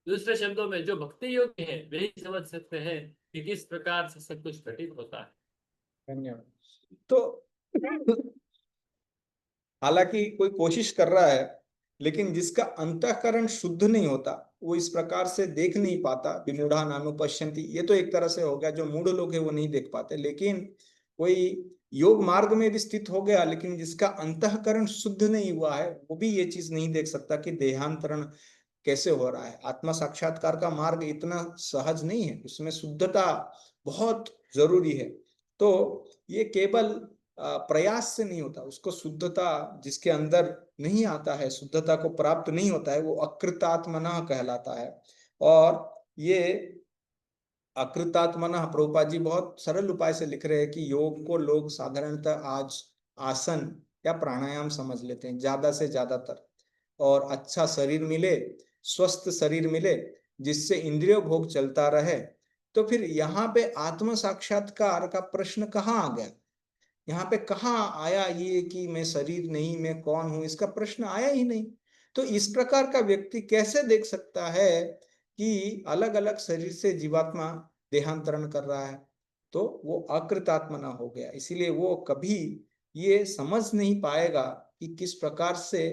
दूसरे शब्दों में जो भक्ति योगी है वे ही समझ सकते हैं कि किस प्रकार से सब कुछ घटित होता है। धन्यवाद। तो हालांकि कोई कोशिश कर रहा है, लेकिन जिसका अंतःकरण शुद्ध नहीं होता वो इस प्रकार से देख नहीं पाता। विमूढ़ा नाम पश्यन्ति, ये तो एक तरह से हो गया, जो मूढ़ लोग है वो नहीं देख पाते। लेकिन कोई योग मार्ग में भी स्थित हो गया, लेकिन जिसका अंतःकरण शुद्ध नहीं हुआ है वो भी ये चीज नहीं देख सकता कि देहांतरण कैसे हो रहा है। आत्मा साक्षात्कार का मार्ग इतना सहज नहीं है, उसमें शुद्धता बहुत जरूरी है। तो ये केवल प्रयास से नहीं होता, उसको शुद्धता जिसके अंदर नहीं आता है, शुद्धता को प्राप्त नहीं होता है, वो अकृतात्मना कहलाता है। और ये अकृतात्मना प्रभुपाद जी बहुत सरल उपाय से लिख रहे हैं कि योग को लोग साधारणतः आज आसन या प्राणायाम समझ लेते हैं ज्यादा से ज्यादातर, और अच्छा शरीर मिले, स्वस्थ शरीर मिले जिससे इंद्रिय भोग चलता रहे। तो फिर यहाँ पे आत्म साक्षात्कार का प्रश्न कहाँ आ गया? यहाँ पे कहाँ आया ये कि मैं शरीर नहीं, मैं कौन हूं, इसका प्रश्न आया ही नहीं। तो इस प्रकार का व्यक्ति कैसे देख सकता है कि अलग अलग शरीर से जीवात्मा देहांतरण कर रहा है? तो वो अकृतात्मना हो गया। इसीलिए वो कभी ये समझ नहीं पाएगा कि किस प्रकार से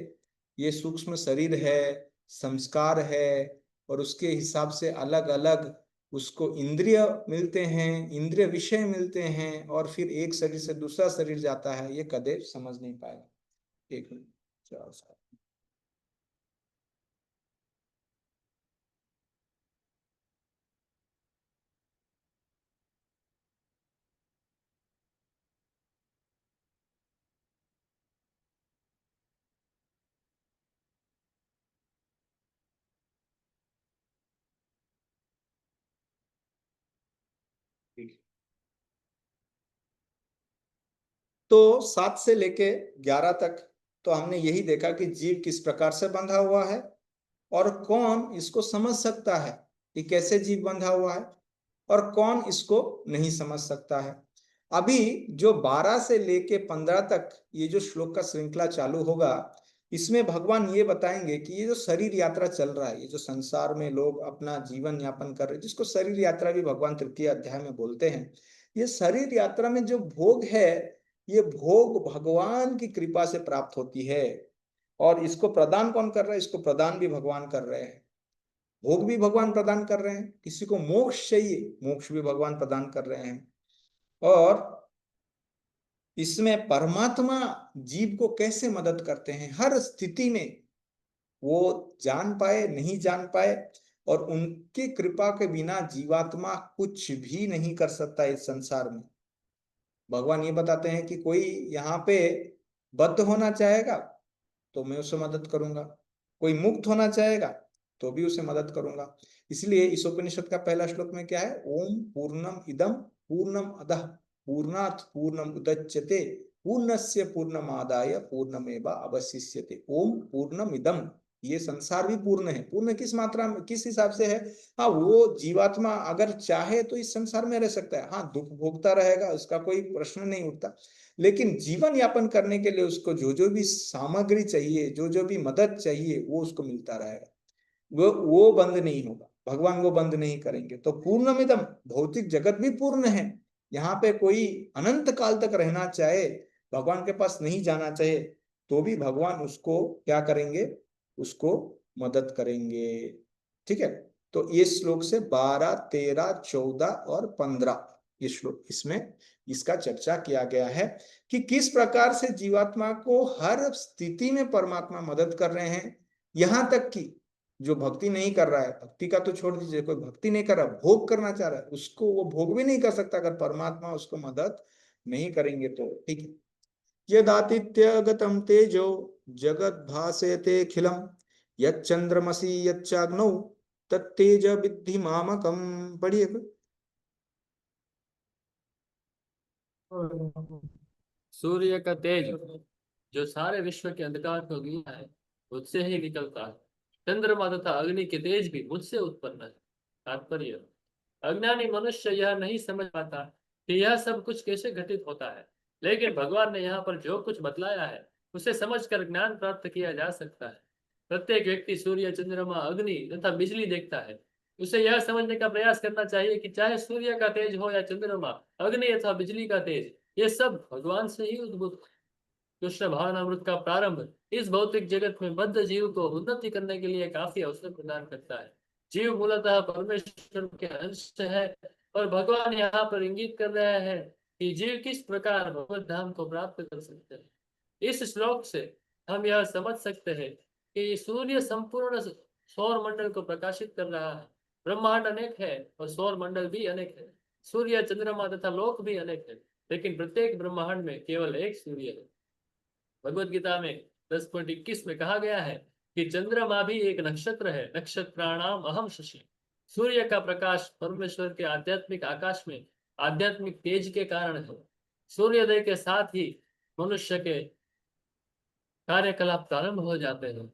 ये सूक्ष्म शरीर है, संस्कार है, और उसके हिसाब से अलग अलग उसको इंद्रिय मिलते हैं, इंद्रिय विषय मिलते हैं, और फिर एक शरीर से दूसरा शरीर जाता है, ये कदे समझ नहीं पाएगा। एक मिनट, चार साल। तो 7 से लेके 11 तक तो हमने यही देखा कि जीव किस प्रकार से बंधा हुआ है और कौन इसको समझ सकता है कि कैसे जीव बंधा हुआ है, और कौन इसको नहीं समझ सकता है। अभी जो 12 से लेके 15 तक ये जो श्लोक का श्रृंखला चालू होगा, इसमें भगवान ये बताएंगे कि ये जो शरीर यात्रा चल रहा है, ये जो संसार में लोग अपना जीवन यापन कर रहे हैं, जिसको शरीर यात्रा भी भगवान तृतीय अध्याय में बोलते हैं, ये शरीर यात्रा में जो भोग है, ये भोग भगवान की कृपा से प्राप्त होती है। और इसको प्रदान कौन कर रहा है? इसको प्रदान भी भगवान कर रहे हैं, भोग भी भगवान प्रदान कर रहे हैं। किसी को मोक्ष चाहिए, मोक्ष भी भगवान प्रदान कर रहे हैं। और इसमें परमात्मा जीव को कैसे मदद करते हैं हर स्थिति में, वो जान पाए नहीं जान पाए, और उनकी कृपा के बिना जीवात्मा कुछ भी नहीं कर सकता इस संसार में। भगवान ये बताते हैं कि कोई यहाँ पे बद्ध होना चाहेगा तो मैं उसे मदद करूंगा, कोई मुक्त होना चाहेगा तो भी उसे मदद करूंगा। इसलिए इस उपनिषद का पहला श्लोक में क्या है? ओम पूर्णम इदम पूर्णम अधः पूर्णात् पूर्णम उदच्यते पूर्णस्य पूर्णमादाय पूर्णमेवा अवशिष्यते। ओम पूर्णम इदम, ये संसार भी पूर्ण है। पूर्ण किस मात्रा में, किस हिसाब से है? हाँ, वो जीवात्मा अगर चाहे तो इस संसार में रह सकता है, हाँ दुख भोगता रहेगा, उसका कोई प्रश्न नहीं उठता, लेकिन जीवन यापन करने के लिए उसको जो जो भी सामग्री चाहिए, जो जो भी मदद चाहिए, वो उसको मिलता रहेगा। वो बंद नहीं होगा, भगवान वो बंद नहीं करेंगे। तो पूर्णमिदम, भौतिक जगत भी पूर्ण है। यहाँ पे कोई अनंत काल तक रहना चाहे, भगवान के पास नहीं जाना चाहे, तो भी भगवान उसको क्या करेंगे? उसको मदद करेंगे। ठीक है। तो ये श्लोक से 12, 13, 14 और 15 ये श्लोक, इसमें इसका चर्चा किया गया है कि किस प्रकार से जीवात्मा को हर स्थिति में परमात्मा मदद कर रहे हैं। यहां तक कि जो भक्ति नहीं कर रहा है, भक्ति का तो छोड़ दीजिए, कोई भक्ति नहीं कर रहा, भोग करना चाह रहा है, उसको वो भोग भी नहीं कर सकता अगर परमात्मा उसको मदद नहीं करेंगे तो। ठीक है। यदातिथ्यगतं तेजो जगत् भासयते खिलम यच्चंद्रमसि यच्चाग्नौ तत्तेज विद्धि मामकम। पढ़िए। सूर्य का तेज जो सारे विश्व के अंधकार को गिरा है, मुझसे ही निकलता है। चंद्रमा तथा अग्नि के तेज भी मुझसे उत्पन्न है। तात्पर्य, अज्ञानी मनुष्य यह नहीं समझ पाता कि यह सब कुछ कैसे घटित होता है, लेकिन भगवान ने यहाँ पर जो कुछ बतलाया है उसे समझकर ज्ञान प्राप्त किया जा सकता है। प्रत्येक व्यक्ति सूर्य, चंद्रमा, अग्नि तथा बिजली देखता है। उसे यह समझने का प्रयास करना चाहिए कि चाहे सूर्य का तेज हो या चंद्रमा, अग्नि अथवा बिजली का तेज, ये सब भगवान से ही उद्भूत। कृष्ण भावनामृत का प्रारंभ इस भौतिक जगत में बद्ध जीव को उन्नति करने के लिए काफी अवसर प्रदान करता है। जीव मूलतः परमेश्वर के अंश है, और भगवान यहाँ पर इंगित कर रहे हैं कि जीव किस प्रकार भगवत धाम को प्राप्त कर सकते हैं। इस श्लोक से हम यह समझ सकते हैं कि सूर्य संपूर्ण सौर मंडल को प्रकाशित कर रहा है। ब्रह्मांड अनेक है और सौर मंडल भी अनेक है। सूर्य, चंद्रमा तथा लोक भी अनेक है, लेकिन प्रत्येक ब्रह्मांड में केवल एक सूर्य है। भगवत गीता में 10.21 में कहा गया है कि चंद्रमा भी एक नक्षत्र है, नक्षत्राणाम अहम शशि। सूर्य का प्रकाश परमेश्वर के आध्यात्मिक आकाश में आध्यात्मिक तेज के कारण है। सूर्योदय के साथ ही मनुष्य के कार्यकलाप प्रारंभ हो जाते हैं।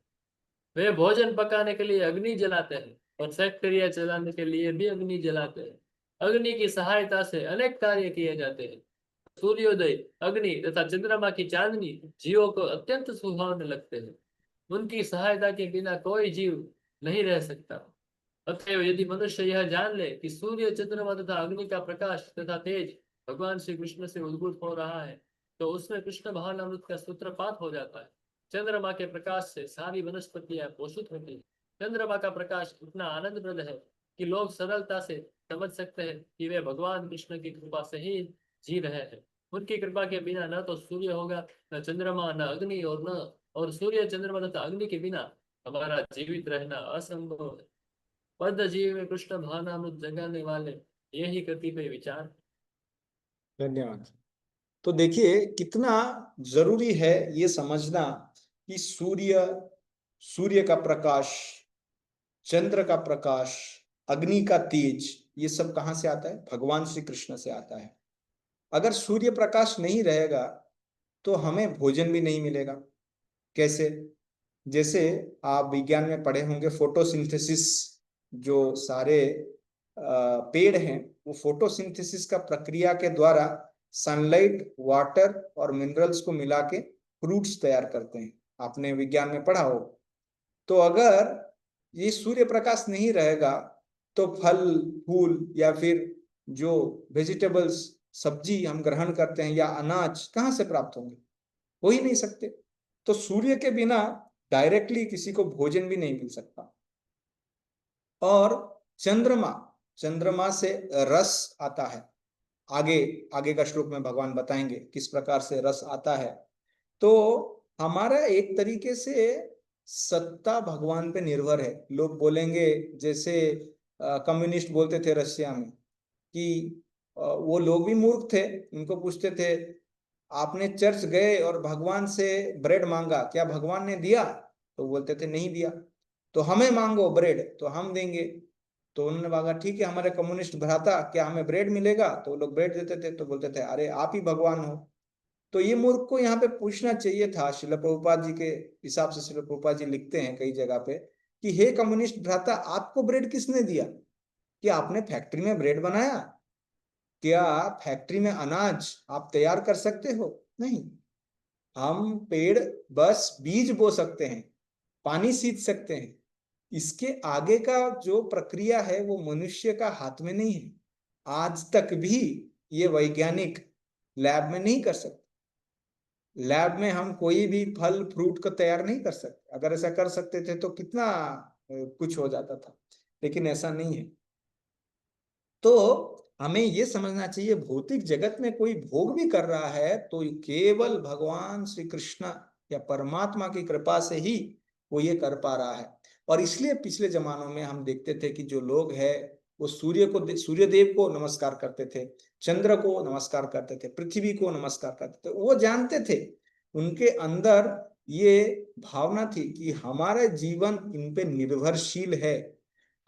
वे भोजन पकाने के लिए अग्नि जलाते हैं और फैक्ट्रियां चलाने के लिए भी अग्नि जलाते हैं। अग्नि की सहायता से अनेक कार्य किए जाते हैं। सूर्योदय, अग्नि तथा चंद्रमा की चांदनी जीवों को अत्यंत सुहावने लगते हैं। उनकी सहायता के बिना कोई जीव नहीं रह सकता। अतएव यदि मनुष्य यह जान ले कि सूर्य, चंद्रमा तथा अग्नि का प्रकाश तथा तेज भगवान श्री कृष्ण से उद्भूत हो रहा है, तो उसमें कृष्ण भावनामृत का सूत्रपात हो जाता है। चंद्रमा के प्रकाश से सारी वनस्पतियां पोषित होती है। चंद्रमा का प्रकाश इतना आनंदप्रद है कि लोग सरलता से समझ सकते हैं कि वे भगवान कृष्ण की कृपा से ही जी रहे हैं। उनकी कृपा के बिना न तो सूर्य होगा, न चंद्रमा, न अग्नि, और सूर्य, चंद्रमा तथा अग्नि के बिना हमारा जीवित रहना असंभव है। बद्ध जीव में कृष्ण भावनामृत जगाने वाले यही कतिपय विचार। धन्यवाद। तो देखिए कितना जरूरी है ये समझना कि सूर्य, सूर्य का प्रकाश, चंद्र का प्रकाश, अग्नि का तेज, ये सब कहां से आता है? भगवान श्री कृष्ण से आता है। अगर सूर्य प्रकाश नहीं रहेगा तो हमें भोजन भी नहीं मिलेगा। कैसे? जैसे आप विज्ञान में पढ़े होंगे, फोटोसिंथेसिस, जो सारे पेड़ हैं वो फोटोसिंथेसिस का प्रक्रिया के द्वारा सनलाइट, वाटर और मिनरल्स को मिला के फ्रूट्स तैयार करते हैं। आपने विज्ञान में पढ़ा हो। तो अगर ये सूर्य प्रकाश नहीं रहेगा तो फल फूल या फिर जो वेजिटेबल्स, सब्जी हम ग्रहण करते हैं या अनाज कहाँ से प्राप्त होंगे? हो ही नहीं सकते। तो सूर्य के बिना डायरेक्टली किसी को भोजन भी नहीं मिल सकता। और चंद्रमा, चंद्रमा से रस आता है। आगे आगे का श्लोक में भगवान बताएंगे किस प्रकार से रस आता है। तो हमारा एक तरीके से सत्ता भगवान पे निर्भर है। लोग बोलेंगे, जैसे कम्युनिस्ट बोलते थे रशिया में कि वो लोग भी मूर्ख थे। उनको पूछते थे, आपने चर्च गए और भगवान से ब्रेड मांगा, क्या भगवान ने दिया? तो बोलते थे नहीं दिया। तो हमें मांगो ब्रेड तो हम देंगे। तो उन्होंने मांगा, ठीक है हमारे कम्युनिस्ट भ्राता, क्या हमें ब्रेड मिलेगा? तो वो लोग ब्रेड देते थे। तो बोलते थे, अरे आप ही भगवान हो। तो ये मूर्ख को यहाँ पे पूछना चाहिए था। श्रील प्रभुपाद जी के हिसाब से, श्रील प्रभुपाद जी लिखते हैं कई जगह पे कि हे कम्युनिस्ट भ्राता, आपको ब्रेड किसने दिया? कि आपने फैक्ट्री में ब्रेड बनाया? क्या फैक्ट्री में अनाज आप तैयार कर सकते हो? नहीं। हम पेड़ बस बीज बो सकते हैं, पानी सींच सकते हैं। इसके आगे का जो प्रक्रिया है वो मनुष्य का हाथ में नहीं है। आज तक भी ये वैज्ञानिक लैब में नहीं कर सकते। लैब में हम कोई भी फल फ्रूट को तैयार नहीं कर सकते। अगर ऐसा कर सकते थे तो कितना कुछ हो जाता था, लेकिन ऐसा नहीं है। तो हमें ये समझना चाहिए, भौतिक जगत में कोई भोग भी कर रहा है तो केवल भगवान श्री कृष्ण या परमात्मा की कृपा से ही वो ये कर पा रहा है। और इसलिए पिछले जमानों में हम देखते थे कि जो लोग हैं वो सूर्य देव को नमस्कार करते थे, चंद्र को नमस्कार करते थे, पृथ्वी को नमस्कार करते थे। वो जानते थे, उनके अंदर ये भावना थी कि हमारा जीवन इन पे निर्भरशील है,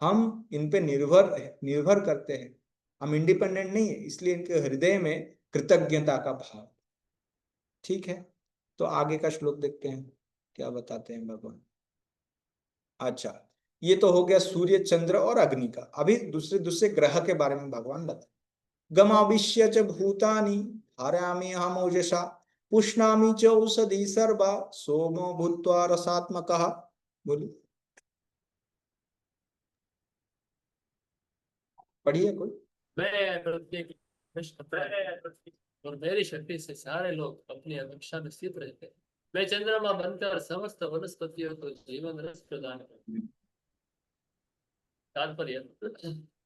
हम इन पे निर्भर करते हैं, हम इंडिपेंडेंट नहीं है। इसलिए इनके हृदय में कृतज्ञता का भाव। ठीक है, तो आगे का श्लोक देखते हैं क्या बताते हैं भगवान। अच्छा, ये तो हो गया सूर्य, चंद्र और अग्नि का। अभी दूसरे दूसरे ग्रह के बारे में भगवान बताते, गमाविश्य च भूतानि धारयामि अहम ओजसा पुष्णामि च औषधि सर्वा सोमो भूत्वा रसात्मकः। बोलिए, पढ़िए कोई। मैं प्रत्येक और मेरी शक्ति से सारे लोग अपनी अपेक्षा में स्थित रहते हैं। मैं चंद्रमा बनकर समस्त वनस्पतियों को जीवन रस प्रदान करता हूं। तात्पर्य,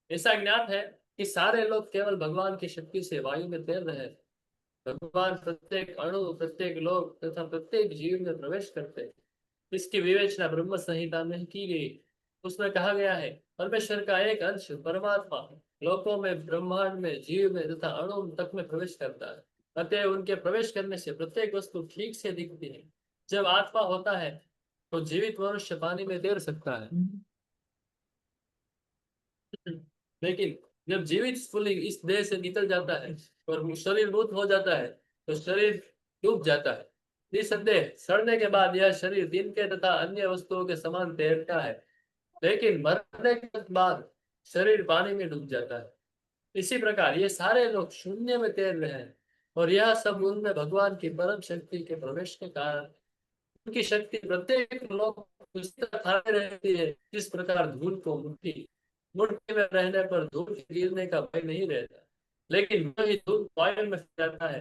ऐसा ज्ञात है कि सारे लोग केवल भगवान की शक्ति से वायु में तैर रहे हैं। भगवान प्रत्येक अणु, प्रत्येक लोक तथा प्रत्येक जीव में प्रवेश करते हैं। इसकी विवेचना ब्रह्म संहिता में की गई। उसमें कहा गया है, परमेश्वर का एक अंश परमात्मा लोकों में, ब्रह्मांड में, जीव में तथा अणु तक में प्रवेश करता है। अतः उनके प्रवेश करने से प्रत्येक वस्तु ठीक से दिखती है। जब आत्मा होता है तो जीवित मनुष्य पानी में तैर सकता है, लेकिन जब जीवित स्फुलिंग इस देह से निकल जाता है और शरीर मृत हो जाता है तो शरीर डूब जाता है। निसंदेह सड़ने के बाद यह शरीर दिन के तथा अन्य वस्तुओं के समान तैरता है, लेकिन मरने के बाद शरीर पानी में डूब जाता है। इसी प्रकार ये सारे लोग शून्य में तैर रहे हैं, और यह सब उनमें भगवान की परम शक्ति के प्रवेश के कारण। उनकी शक्ति प्रत्येक लोग उसी तरह थामे रहती है जिस प्रकार धूल को मुट्ठी मुट्ठी में रहने पर धूल गिरने का भय नहीं रहता, लेकिन वही धूल वायु में जाता है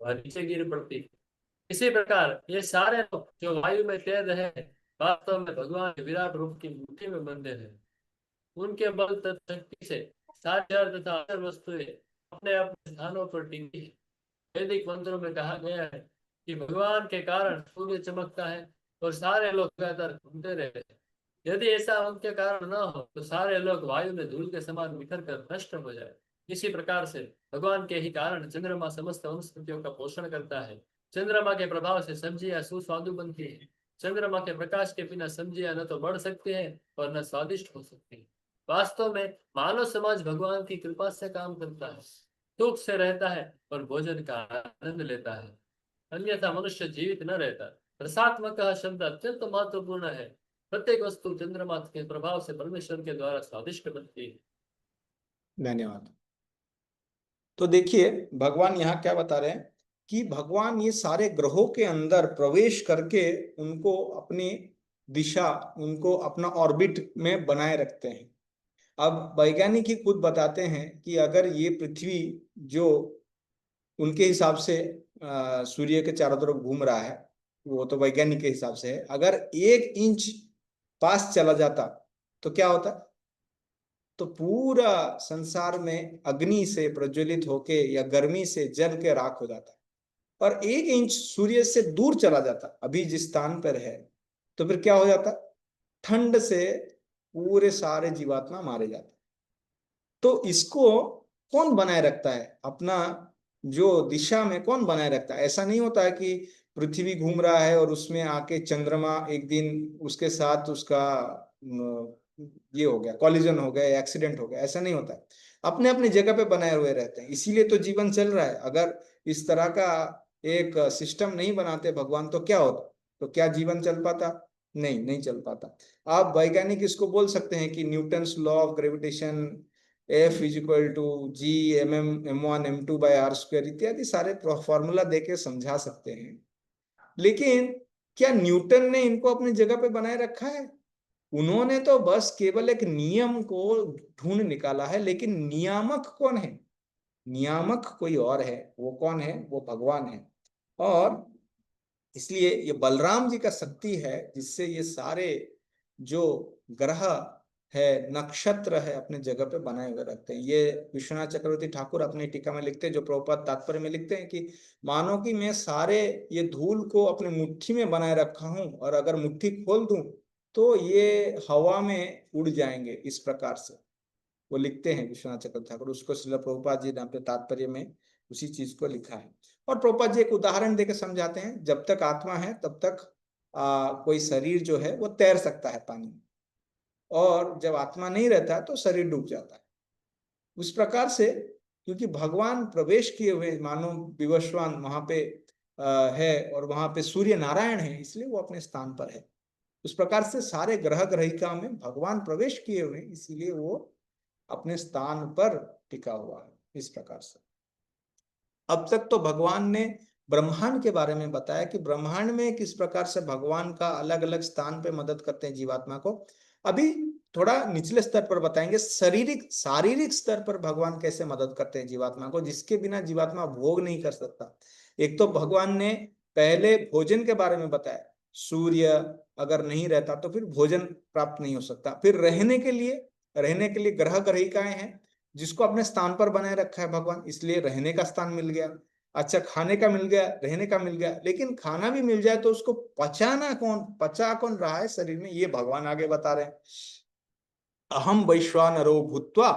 वह नीचे गिर पड़ती है। इसी प्रकार ये सारे लोग जो वायु में तैर रहे हैं वास्तव में भगवान के विराट रूप की मुट्ठी में बंधे हैं। उनके बल तथा शक्ति से सारे जड़ तथा अचर वस्तुएं अपने अपने स्थानों पर टिकी है। वैदिक मंत्रों में कहा गया है कि भगवान के कारण सूर्य चमकता है और सारे लोग लगातार घूमते रहते हैं। यदि ऐसा उनके कारण न हो तो सारे लोग वायु में धूल के समान बिखर कर नष्ट हो जाए। इसी प्रकार से भगवान के ही कारण चंद्रमा समस्त वनस्पतियों का पोषण करता है। चंद्रमा के प्रभाव से सब्जियां सुस्वादु बनती है। चंद्रमा के प्रकाश के बिना सब्जियां न तो बढ़ सकती है और न स्वादिष्ट हो सकती है। वास्तव में मानव समाज भगवान की कृपा से काम करता है, सुख से रहता है और भोजन का आनंद लेता है, अन्यथा मनुष्य जीवित न रहता। रसात्मक शब्द अत्यंत महत्वपूर्ण है। प्रत्येक वस्तु चंद्रमा के प्रभाव से परमेश्वर के द्वारा स्वादिष्ट बनती है। धन्यवाद। तो देखिए भगवान यहाँ क्या बता रहे हैं कि भगवान ये सारे ग्रहों के अंदर प्रवेश करके उनको अपनी दिशा, उनको अपना ऑर्बिट में बनाए रखते हैं। अब वैज्ञानिक ही खुद बताते हैं कि अगर ये पृथ्वी जो उनके हिसाब से सूर्य के चारों तरफ घूम रहा है, वो तो वैज्ञानिक के हिसाब से है, अगर 1 इंच पास चला जाता तो क्या होता? तो पूरा संसार में अग्नि से प्रज्वलित होके या गर्मी से जल के राख हो जाता। और 1 इंच सूर्य से दूर चला जाता, अभी जिस स्थान पर है, तो फिर क्या हो जाता? ठंड से पूरे सारे जीवात्मा मारे जाते। तो इसको कौन बनाए रखता है? अपना जो दिशा में कौन बनाए रखता है? ऐसा नहीं होता है कि पृथ्वी घूम रहा है और उसमें आके चंद्रमा एक दिन उसके साथ उसका ये हो गया, कॉलिजन हो गया, एक्सीडेंट हो गया, ऐसा नहीं होता है। अपने अपने जगह पे बनाए हुए रहते हैं, इसीलिए तो जीवन चल रहा है। अगर इस तरह का एक सिस्टम नहीं बनाते भगवान तो क्या होता? तो क्या जीवन चल पाता? नहीं, नहीं चल पाता। आप वैज्ञानिक इसको बोल सकते हैं कि Newton's law of gravitation, F is equal to G m1 m2/r² इत्यादि सारे फॉर्मूला देके समझा सकते हैं। लेकिन क्या न्यूटन ने इनको अपनी जगह पे बनाए रखा है? उन्होंने तो बस केवल एक नियम को ढूंढ निकाला है, लेकिन नियामक कौन है? नियामक कोई और है। वो कौन है? वो भगवान है। और इसलिए ये बलराम जी का शक्ति है जिससे ये सारे जो ग्रह है, नक्षत्र है, अपने जगह पे बनाए हुए रखते हैं। ये विश्वनाथ चक्रवर्ती ठाकुर अपनी टीका में लिखते हैं, जो प्रभुपाद तात्पर्य में लिखते हैं कि मानो कि मैं सारे ये धूल को अपने मुट्ठी में बनाए रखा हूं और अगर मुट्ठी खोल दूं तो ये हवा में उड़ जाएंगे, इस प्रकार से वो लिखते हैं विश्वनाथ चक्रवर्ती ठाकुर। उसको श्रील प्रभुपाद जी ने अपने तात्पर्य में उसी चीज को लिखा है। और प्रभुपाद जी एक उदाहरण देकर समझाते हैं, जब तक आत्मा है तब तक कोई शरीर जो है वो तैर सकता है पानी में, और जब आत्मा नहीं रहता तो शरीर डूब जाता है। उस प्रकार से क्योंकि भगवान प्रवेश किए हुए मानो विवस्वान वहां पे है और वहां पे सूर्य नारायण है, इसलिए वो अपने स्थान पर है। उस प्रकार से सारे ग्रह ग्रहिका में भगवान प्रवेश किए हुए, इसीलिए वो अपने स्थान पर टिका हुआ है। इस प्रकार से अब तक तो भगवान ने ब्रह्मांड के बारे में बताया कि ब्रह्मांड में किस प्रकार से भगवान का अलग अलग स्थान पे मदद करते हैं जीवात्मा को। अभी थोड़ा निचले स्तर पर बताएंगे, शारीरिक स्तर पर भगवान कैसे मदद करते हैं जीवात्मा को, जिसके बिना जीवात्मा भोग नहीं कर सकता। एक तो भगवान ने पहले भोजन के बारे में बताया, सूर्य अगर नहीं रहता तो फिर भोजन प्राप्त नहीं हो सकता। फिर रहने के लिए ग्रह ग्रहिकाएं हैं जिसको अपने स्थान पर बनाए रखा है भगवान, इसलिए रहने का स्थान मिल गया। अच्छा, खाने का मिल गया, रहने का मिल गया, लेकिन खाना भी मिल जाए तो उसको पचा कौन रहा है शरीर में, ये भगवान आगे बता रहे हैं। अहम वैश्वानरो भूत्वा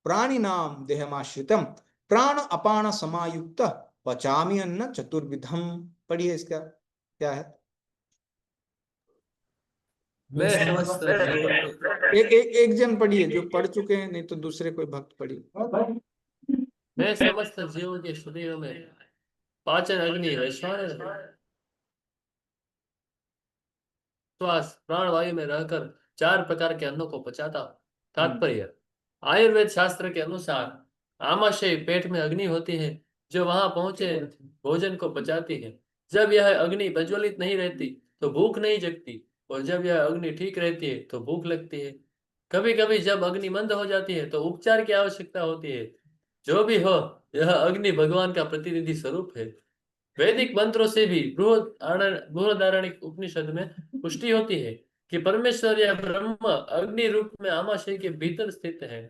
प्राणिनाम देहमाश्रितम प्राण अपान समायुक्त पचामि अन्न चतुर्विधम। पढ़िए इसका क्या है। मैं समस्त एक जन पढ़िए जो पढ़ चुके हैं, नहीं तो दूसरे कोई भक्त पढ़िए। मैं समस्त जीवों के शरीरों में पाचन अग्नि वैश्वानर श्वास प्राणवायु में रहकर 4 प्रकार के अन्नों को पचाता हूं। तात्पर्य, आयुर्वेद शास्त्र के अनुसार आमाशय पेट में अग्नि होती है जो वहां पहुंचे भोजन को पचाती है। जब यह अग्नि प्रज्वलित नहीं रहती तो भूख नहीं जगती, और जब यह अग्नि ठीक रहती है तो भूख लगती है। कभी कभी जब अग्नि मंद हो जाती है तो उपचार की आवश्यकता होती है। जो भी हो, यह अग्नि भगवान का प्रतिनिधि स्वरूप है। वैदिक मंत्रों से भी बृहदारण्यक उपनिषद में पुष्टि होती है कि परमेश्वर या ब्रह्म अग्नि रूप में आमाशय के भीतर स्थित है।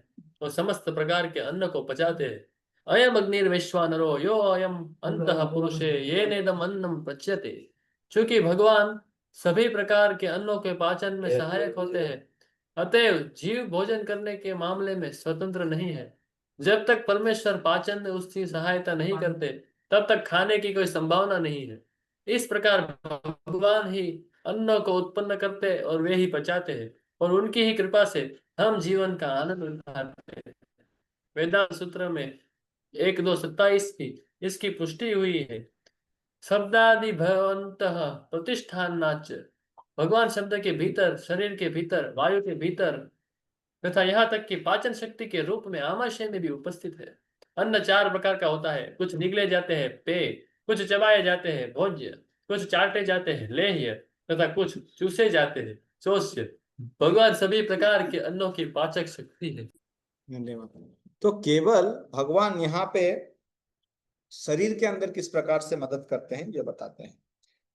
और समस्त प्रकार के अन्न को पचाते हैं। अयम अग्निर्वैश्वानरो यो अयम अंतः पुरुषे ये नेदम अन्नम पच्यते। चूंकि भगवान सभी प्रकार के अन्नों के पाचन में सहायक होते हैं, अतएव जीव भोजन करने के मामले में स्वतंत्र नहीं है। जब तक परमेश्वर पाचन में उसकी सहायता नहीं करते, तब तक खाने की कोई संभावना नहीं है। इस प्रकार भगवान ही अन्न को उत्पन्न करते और वे ही पचाते हैं, और उनकी ही कृपा से हम जीवन का आनंद उठाते हैं। वेदांत सूत्र में 1:2:27 की इसकी पुष्टि हुई है। शब्दादि भवन्तः प्रतिष्ठानाच। भगवान शब्द के भीतर, शरीर के भीतर, वायु के भीतर तथा यहाँ तक कि पाचन शक्ति के रूप में आमाशय में भी उपस्थित है। अन्न 4 प्रकार का होता है। कुछ निगले जाते हैं पेय, कुछ चबाए जाते हैं भोज्य, कुछ चाटे जाते हैं लेह्य, तथा कुछ चूसे जाते हैं चोष्य। भगवान सभी प्रकार के अन्नों की पाचक शक्ति है। धन्यवाद। तो केवल भगवान यहाँ पे शरीर के अंदर किस प्रकार से मदद करते हैं ये बताते हैं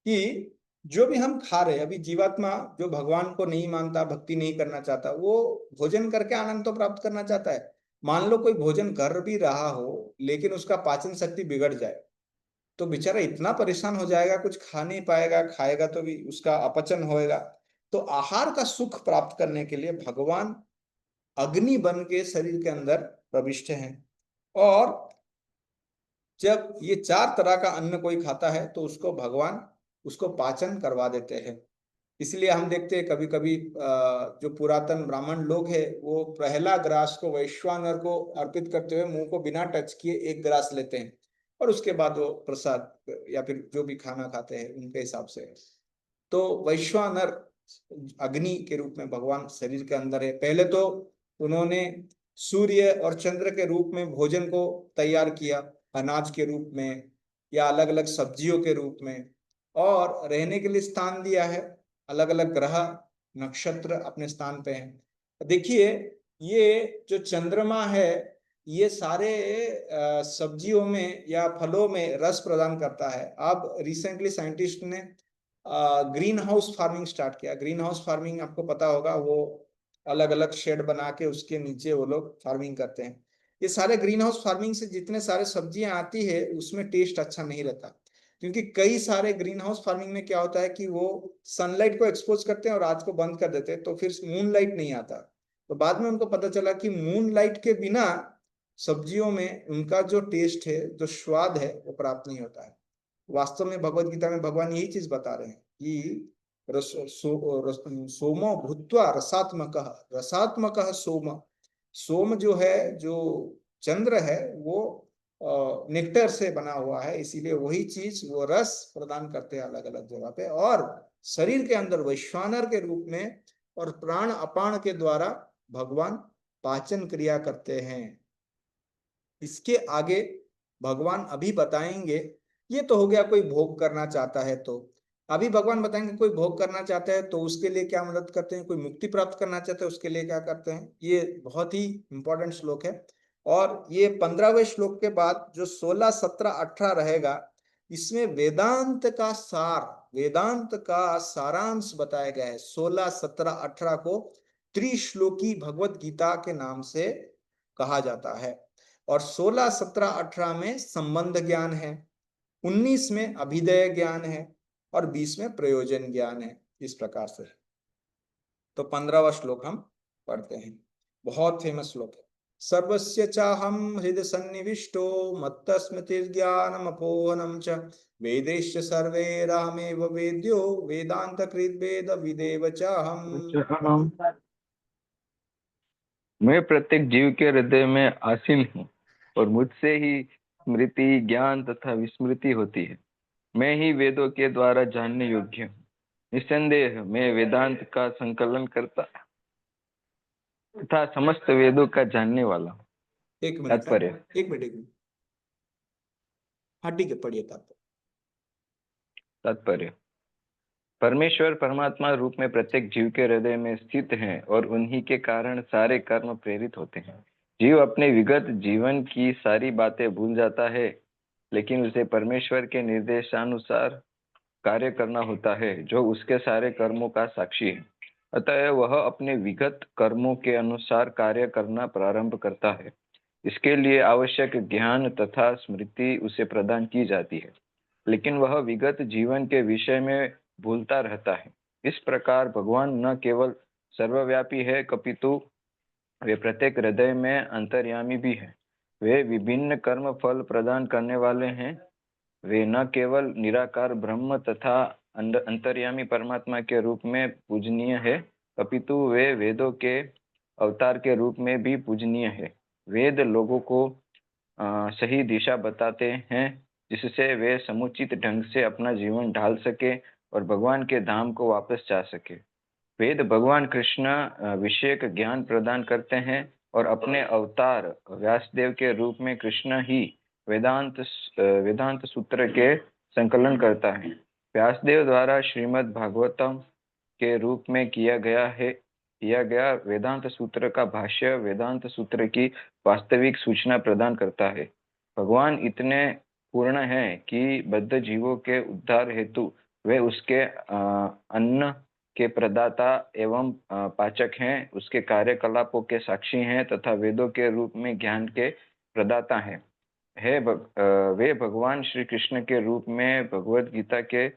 कि जो भी हम खा रहे हैं, अभी जीवात्मा जो भगवान को नहीं मानता, भक्ति नहीं करना चाहता, वो भोजन करके आनंद तो प्राप्त करना चाहता है। मान लो कोई भोजन कर भी रहा हो लेकिन उसका पाचन शक्ति बिगड़ जाए तो बेचारा इतना परेशान हो जाएगा, कुछ खा नहीं पाएगा, खाएगा तो भी उसका अपचन होएगा। तो आहार का सुख प्राप्त करने के लिए भगवान अग्नि बन के शरीर के अंदर प्रविष्ट हैं, और जब ये 4 तरह का अन्न कोई खाता है तो उसको भगवान उसको पाचन करवा देते हैं। इसलिए हम देखते हैं कभी कभी जो पुरातन ब्राह्मण लोग हैं वो पहला ग्रास को वैश्वानर को अर्पित करते हुए मुंह को बिना टच किए 1 ग्रास लेते हैं, और उसके बाद वो प्रसाद या फिर जो भी खाना खाते हैं उनके हिसाब से। तो वैश्वानर अग्नि के रूप में भगवान शरीर के अंदर है। पहले तो उन्होंने सूर्य और चंद्र के रूप में भोजन को तैयार किया, अनाज के रूप में या अलग अलग सब्जियों के रूप में, और रहने के लिए स्थान दिया है। अलग अलग ग्रह नक्षत्र अपने स्थान पे हैं। देखिए ये जो चंद्रमा है ये सारे सब्जियों में या फलों में रस प्रदान करता है। अब रिसेंटली साइंटिस्ट ने ग्रीन हाउस फार्मिंग स्टार्ट किया। ग्रीन हाउस फार्मिंग आपको पता होगा, वो अलग अलग शेड बना के उसके नीचे वो लोग फार्मिंग करते हैं। ये सारे ग्रीन हाउस फार्मिंग से जितने सारे सब्जियां आती है उसमें टेस्ट अच्छा नहीं रहता, क्योंकि कई सारे ग्रीन हाउस फार्मिंग में क्या होता है कि वो सनलाइट को एक्सपोज करते हैं और रात को बंद कर देते हैं, तो फिर मून लाइट नहीं आता। तो बाद में उनको पता चला कि मून लाइट के बिना सब्जियों में उनका जो टेस्ट है, जो स्वाद है, वो प्राप्त नहीं होता है। वास्तव में भगवत गीता में भगवान यही चीज बता रहे हैं कि सोमो भूत्वा रसात्मक, रसात्मक सोम। सोम जो है, जो चंद्र है, वो नेक्टर से बना हुआ है, इसीलिए वही चीज वो रस प्रदान करते हैं अलग अलग जगह पे। और शरीर के अंदर वैश्वानर के रूप में और प्राण अपान के द्वारा भगवान पाचन क्रिया करते हैं। इसके आगे भगवान अभी बताएंगे। ये तो हो गया कोई भोग करना चाहता है, तो अभी भगवान बताएंगे कोई भोग करना चाहता है तो उसके लिए क्या मदद करते हैं, कोई मुक्ति प्राप्त करना चाहता है उसके लिए क्या करते हैं। ये बहुत ही इंपॉर्टेंट श्लोक है। और ये 15वें श्लोक के बाद जो 16, 17, 18 रहेगा, इसमें वेदांत का सार, वेदांत का सारांश बताया गया है। 16, 17, 18 को त्रिश्लोकी भगवत गीता के नाम से कहा जाता है। और 16, 17, 18 में संबंध ज्ञान है, 19 में अभिदय ज्ञान है, और 20 में प्रयोजन ज्ञान है। इस प्रकार से तो 15वां श्लोक हम पढ़ते हैं। बहुत फेमस श्लोक है। सर्वस्य चाहम हृदय सन्निविष्टो मत्तस्मृतिर्ज्ञानम अपोहनम च वेदैश्च सर्वे रामेव वेद्यो वेदांत कृत वेद विदेव चाहम। मैं प्रत्येक जीव के हृदय में आसीन हूँ और मुझसे ही स्मृति, ज्ञान तथा विस्मृति होती है। मैं ही वेदों के द्वारा जानने योग्य हूँ। निस्संदेह मैं वेदांत का संकलन करता तथा समस्त वेदों का जानने वाला हूँ। एक मिनट, तात्पर्य। एक मिनट। हाँ ठीक है, पढ़िए तात्पर्य। परमेश्वर परमात्मा रूप में प्रत्येक जीव के हृदय में स्थित हैं और उन्हीं के कारण सारे कर्म प्रेरित होते हैं। जीव अपने विगत जीवन की सारी बातें भूल जाता है, लेकिन उसे परमेश्वर के निर्देशानुसार कार्य करना होता है जो उसके सारे कर्मों का साक्षी है। अतः वह अपने विगत कर्मों के अनुसार कार्य करना प्रारंभ करता है। इसके लिए आवश्यक ज्ञान तथा स्मृति उसे प्रदान की जाती है, लेकिन वह विगत जीवन के विषय में भूलता रहता है। इस प्रकार भगवान न केवल सर्वव्यापी है, अपितु वे प्रत्येक हृदय में अंतर्यामी भी है। वे विभिन्न कर्म फल प्रदान करने वाले हैं। वे न केवल निराकार ब्रह्म तथा अंतर्यामी परमात्मा के रूप में पूजनीय है, अपितु वे वेदों के अवतार के रूप में भी पूजनीय है। वेद लोगों को सही दिशा बताते हैं, जिससे वे समुचित ढंग से अपना जीवन ढाल सके और भगवान के धाम को वापस जा सके। वेद भगवान कृष्ण विषयक ज्ञान प्रदान करते हैं और अपने अवतार व्यासदेव के रूप में कृष्ण ही वेदांत सूत्र के संकलन करता है। व्यासदेव द्वारा श्रीमद् भागवतम के रूप में किया गया वेदांत सूत्र का भाष्य वेदांत सूत्र की वास्तविक सूचना प्रदान करता है। भगवान इतने पूर्ण हैं कि बद्ध जीवों के उद्धार हेतु वे उसके अन्न के प्रदाता एवं पाचक हैं, उसके कार्यकलापों के साक्षी हैं तथा वेदों के रूप में ज्ञान के प्रदाता हैं। वे भगवान श्री कृष्ण के रूप में भगवद गीता के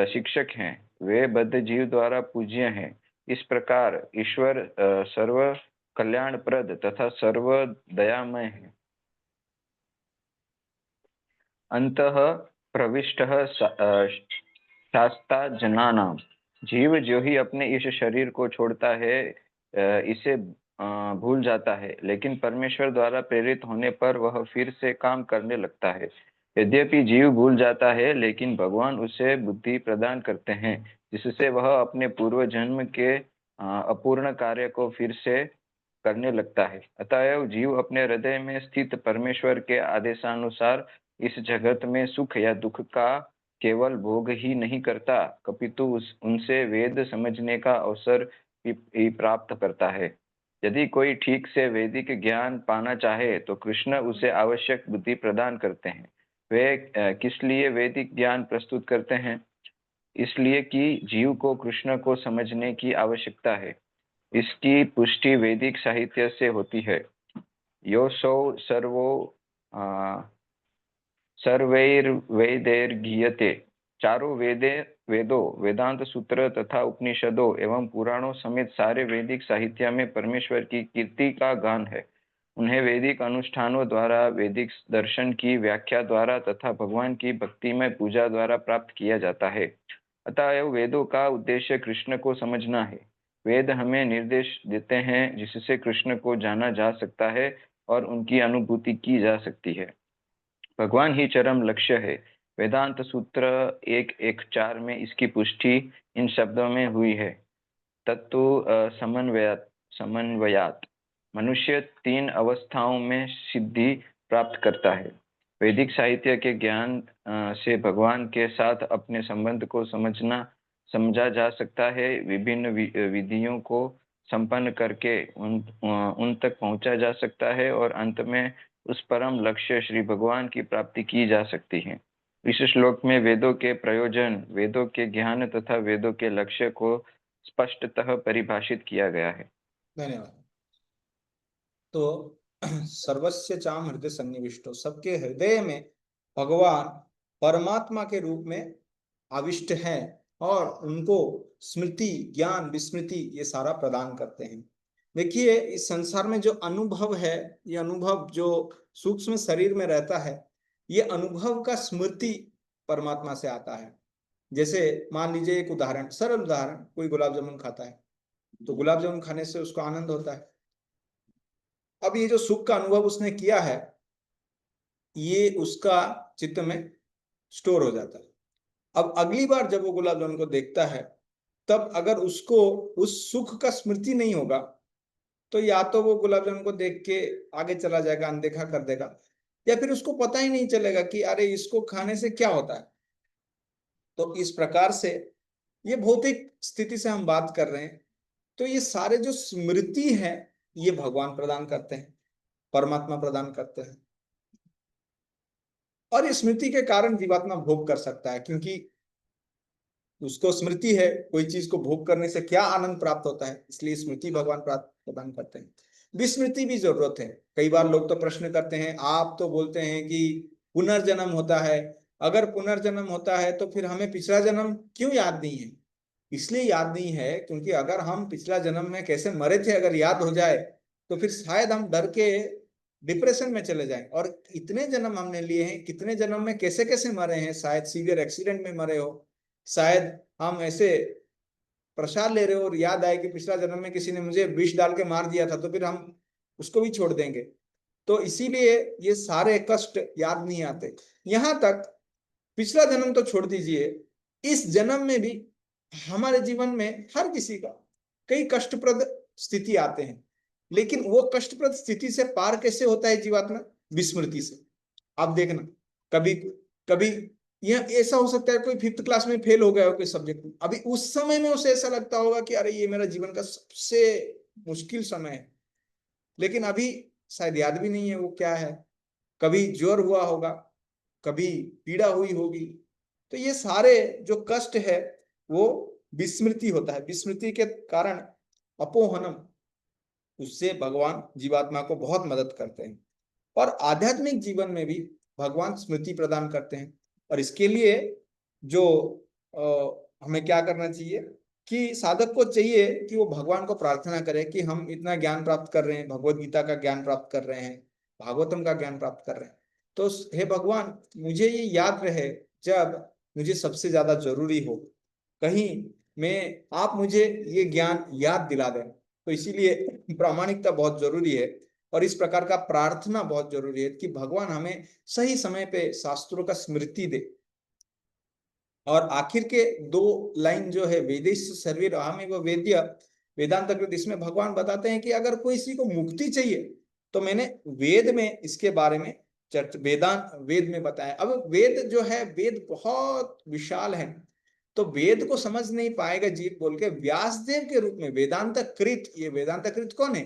शिक्षक हैं। वे बद्ध जीव द्वारा पूज्य हैं। इस प्रकार ईश्वर सर्व कल्याणप्रद तथा सर्व दयामय है। अंतः प्रविष्टः शास्ता जनानाम। जीव जो ही अपने इस शरीर को छोड़ता है इसे भूल जाता है, लेकिन परमेश्वर द्वारा प्रेरित होने पर वह फिर से काम करने लगता है। यद्यपि जीव भूल जाता है, लेकिन भगवान उसे बुद्धि प्रदान करते हैं, जिससे वह अपने पूर्व जन्म के अपूर्ण कार्य को फिर से करने लगता है। अतएव जीव अपने हृदय में स्थित परमेश्वर के आदेशानुसार इस जगत में सुख या दुख का केवल भोग ही नहीं करता, अपितु उनसे वेद समझने का अवसर भी प्राप्त करता है। यदि कोई ठीक से वैदिक ज्ञान पाना चाहे तो कृष्ण उसे आवश्यक बुद्धि प्रदान करते हैं। वे किस लिए वैदिक ज्ञान प्रस्तुत करते हैं? इसलिए कि जीव को कृष्ण को समझने की आवश्यकता है। इसकी पुष्टि वैदिक साहित्य से होती है। योऽसौ सर्वो सर्वैर्वेदैर्गीयते। चारों वेदों वेदांत सूत्र तथा उपनिषदों एवं पुराणों समेत सारे वैदिक साहित्य में परमेश्वर की कीर्ति का गान है। उन्हें वैदिक अनुष्ठानों द्वारा, वैदिक दर्शन की व्याख्या द्वारा तथा भगवान की भक्तिमय पूजा द्वारा प्राप्त किया जाता है। अतएव वेदों का उद्देश्य कृष्ण को समझना है। वेद हमें निर्देश देते हैं जिससे कृष्ण को जाना जा सकता है और उनकी अनुभूति की जा सकती है। भगवान ही चरम लक्ष्य है। वेदांत सूत्र 1:1:4 में इसकी पुष्टि इन शब्दों में हुई है। तत्तु समन्वयात मनुष्य 3 अवस्थाओं में सिद्धि प्राप्त करता है। वैदिक साहित्य के ज्ञान से भगवान के साथ अपने संबंध को समझा जा सकता है। विभिन्न विधियों को संपन्न करके उन तक पहुंचा जा सकता है और अंत में उस परम लक्ष्य श्री भगवान की प्राप्ति की जा सकती है। इस श्लोक में वेदों के प्रयोजन, वेदों के ज्ञान तथा वेदों के लक्ष्य को स्पष्टतः परिभाषित किया गया है। धन्यवाद। तो सर्वस्य चाम हृदय सन्निविष्टो, सबके हृदय में भगवान परमात्मा के रूप में आविष्ट हैं और उनको स्मृति, ज्ञान, विस्मृति ये सारा प्रदान करते हैं। देखिए, इस संसार में जो अनुभव है, ये अनुभव जो सूक्ष्म शरीर में रहता है, ये अनुभव का स्मृति परमात्मा से आता है। जैसे मान लीजिए एक उदाहरण, सरल उदाहरण, कोई गुलाब जामुन खाता है तो गुलाब जामुन खाने से उसको आनंद होता है। अब ये जो सुख का अनुभव उसने किया है, ये उसका चित्त में स्टोर हो जाता है। अब अगली बार जब वो गुलाब जामुन को देखता है, तब अगर उसको उस सुख का स्मृति नहीं होगा तो या तो वो गुलाब जामुन को देख के आगे चला जाएगा, अनदेखा कर देगा, या फिर उसको पता ही नहीं चलेगा कि अरे इसको खाने से क्या होता है। तो इस प्रकार से ये भौतिक स्थिति से हम बात कर रहे हैं, तो ये सारे जो स्मृति है ये भगवान प्रदान करते हैं, परमात्मा प्रदान करते हैं। और इस स्मृति के कारण जीवात्मा भोग कर सकता है, क्योंकि उसको स्मृति है, कोई चीज को भोग करने से क्या आनंद प्राप्त होता है, इसलिए स्मृति भगवान प्रदान करते हैं। विस्मृति भी जरूरत है। कई बार लोग तो प्रश्न करते हैं, आप तो बोलते हैं कि पुनर्जन्म होता है, अगर पुनर्जन्म होता है तो फिर हमें पिछला जन्म क्यों याद नहीं है? इसलिए याद नहीं है क्योंकि अगर हम पिछला जन्म में कैसे मरे थे अगर याद हो जाए तो फिर शायद हम डर के डिप्रेशन में चले जाएं। और इतने जन्म हमने लिए हैं, कितने जन्म में कैसे कैसे मरे हैं, शायद सीवियर एक्सीडेंट में मरे हो, शायद हम ऐसे प्रसाद ले रहे हो और याद आए कि पिछला जन्म में किसी ने मुझे विष डाल के मार दिया था, तो फिर हम उसको भी छोड़ देंगे। तो इसीलिए ये सारे कष्ट याद नहीं आते। यहां तक पिछला जन्म तो छोड़ दीजिए, इस जन्म में भी हमारे जीवन में हर किसी का कई कष्टप्रद स्थिति आते हैं, लेकिन वो कष्टप्रद स्थिति से पार कैसे होता है जीवात्मा? विस्मृति से। आप देखना, कभी कभी यह ऐसा हो सकता है कोई 5th क्लास में फेल हो गया हो कोई सब्जेक्ट में, अभी उस समय में उसे ऐसा लगता होगा कि अरे ये मेरा जीवन का सबसे मुश्किल समय है, लेकिन अभी शायद याद भी नहीं है वो क्या है। कभी ज्वर हुआ होगा, कभी पीड़ा हुई होगी। तो ये सारे जो कष्ट है वो विस्मृति होता है। विस्मृति के कारण अपोहनम, उससे भगवान जीवात्मा को बहुत मदद करते हैं। और आध्यात्मिक जीवन में भी भगवान स्मृति प्रदान करते हैं। और इसके लिए जो हमें क्या करना चाहिए कि साधक को चाहिए कि वो भगवान को प्रार्थना करे कि हम इतना ज्ञान प्राप्त कर रहे हैं, भगवत गीता का ज्ञान प्राप्त कर रहे हैं, भागवतम का ज्ञान प्राप्त कर रहे हैं, तो हे भगवान मुझे ये याद रहे जब मुझे सबसे ज्यादा जरूरी हो, कहीं मैं आप मुझे ये ज्ञान याद दिला दें। तो इसीलिए प्रामाणिकता बहुत जरूरी है और इस प्रकार का प्रार्थना बहुत जरूरी है कि भगवान हमें सही समय पे शास्त्रों का स्मृति दे। और आखिर के 2 लाइन जो है, वेदेश सर्वैरहमेव वेद्य वेदांत कृत, इसमें भगवान बताते हैं कि अगर कोई किसी को मुक्ति चाहिए तो मैंने वेद में इसके बारे में वेदांत वेद में बताया। अब वेद जो है, वेद बहुत विशाल है, तो वेद को समझ नहीं पाएगा जीव बोल के व्यासदेव के रूप में वेदांत कृत, ये वेदांत कृत कौन है?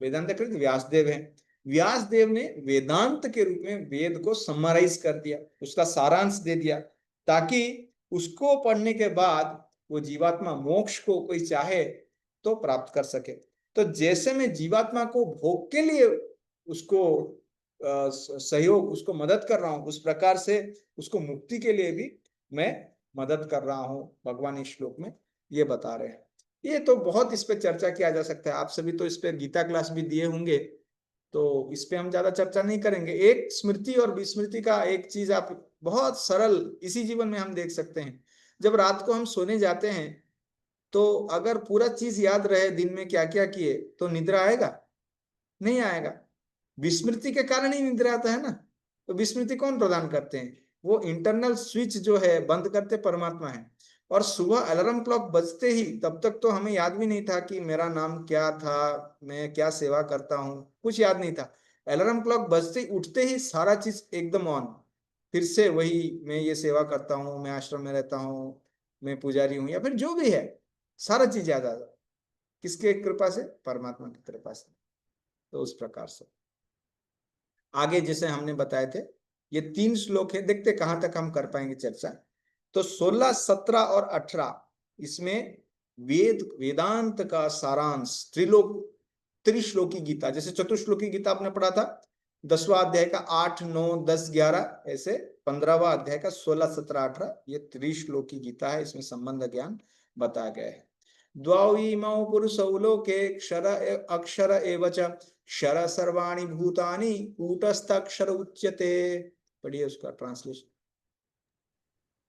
वेदांत कृत व्यासदेव है। व्यासदेव ने वेदांत के रूप में वेद को समराइज कर दिया, उसका सारांश दे दिया, ताकि उसको पढ़ने के बाद वो जीवात्मा मोक्ष को कोई चाहे तो प्राप्त कर सके। तो जैसे मैं जीवात्मा को भोग के लिए उसको सहयोग, उसको मदद कर रहा हूं, उस प्रकार से उसको मुक्ति के लिए भी मैं मदद कर रहा हूं, भगवान इस श्लोक में ये बता रहे हैं। ये तो बहुत इस पे चर्चा किया जा सकता है, आप सभी तो इस पे गीता क्लास भी दिए होंगे, तो इस पे हम ज्यादा चर्चा नहीं करेंगे। एक स्मृति और विस्मृति का एक चीज आप बहुत सरल इसी जीवन में हम देख सकते हैं। जब रात को हम सोने जाते हैं तो अगर पूरा चीज याद रहे दिन में क्या क्या किए तो निद्रा आएगा? नहीं आएगा। विस्मृति के कारण ही निद्रा आता है ना। तो विस्मृति कौन प्रदान करते हैं? वो इंटरनल स्विच जो है बंद करते परमात्मा है। और सुबह अलार्म क्लॉक बजते ही, तब तक तो हमें याद भी नहीं था कि मेरा नाम क्या था, मैं क्या सेवा करता हूँ, कुछ याद नहीं था। अलार्म क्लॉक बजते ही, उठते ही सारा चीज एकदम ऑन, फिर से वही मैं ये सेवा करता हूँ, मैं आश्रम में रहता हूँ, मैं पुजारी हूँ, या फिर जो भी है सारा चीज याद आ जाता। किसके कृपा से? परमात्मा की कृपा से। तो उस प्रकार से आगे जैसे हमने बताए थे, ये 3 श्लोक है, देखते कहां तक हम कर पाएंगे चर्चा। तो 16, 17 और 18 इसमें वेदांत का सारांश, त्रिश्लोकी गीता, जैसे चतुश्लोकी गीता आपने पढ़ा था 10वां अध्याय का 8, 9, 10, 11, ऐसे 15वां अध्याय का 16, 17, 18 ये त्रिश्लोकी गीता है, इसमें संबंध ज्ञान बताया गया है। द्वौ पुरुषौ लोके अक्षर एव च क्षर सर्वाणि भूतानि कूटस्थ अक्षर उच्यते। पढ़िए उसका ट्रांसलेशन।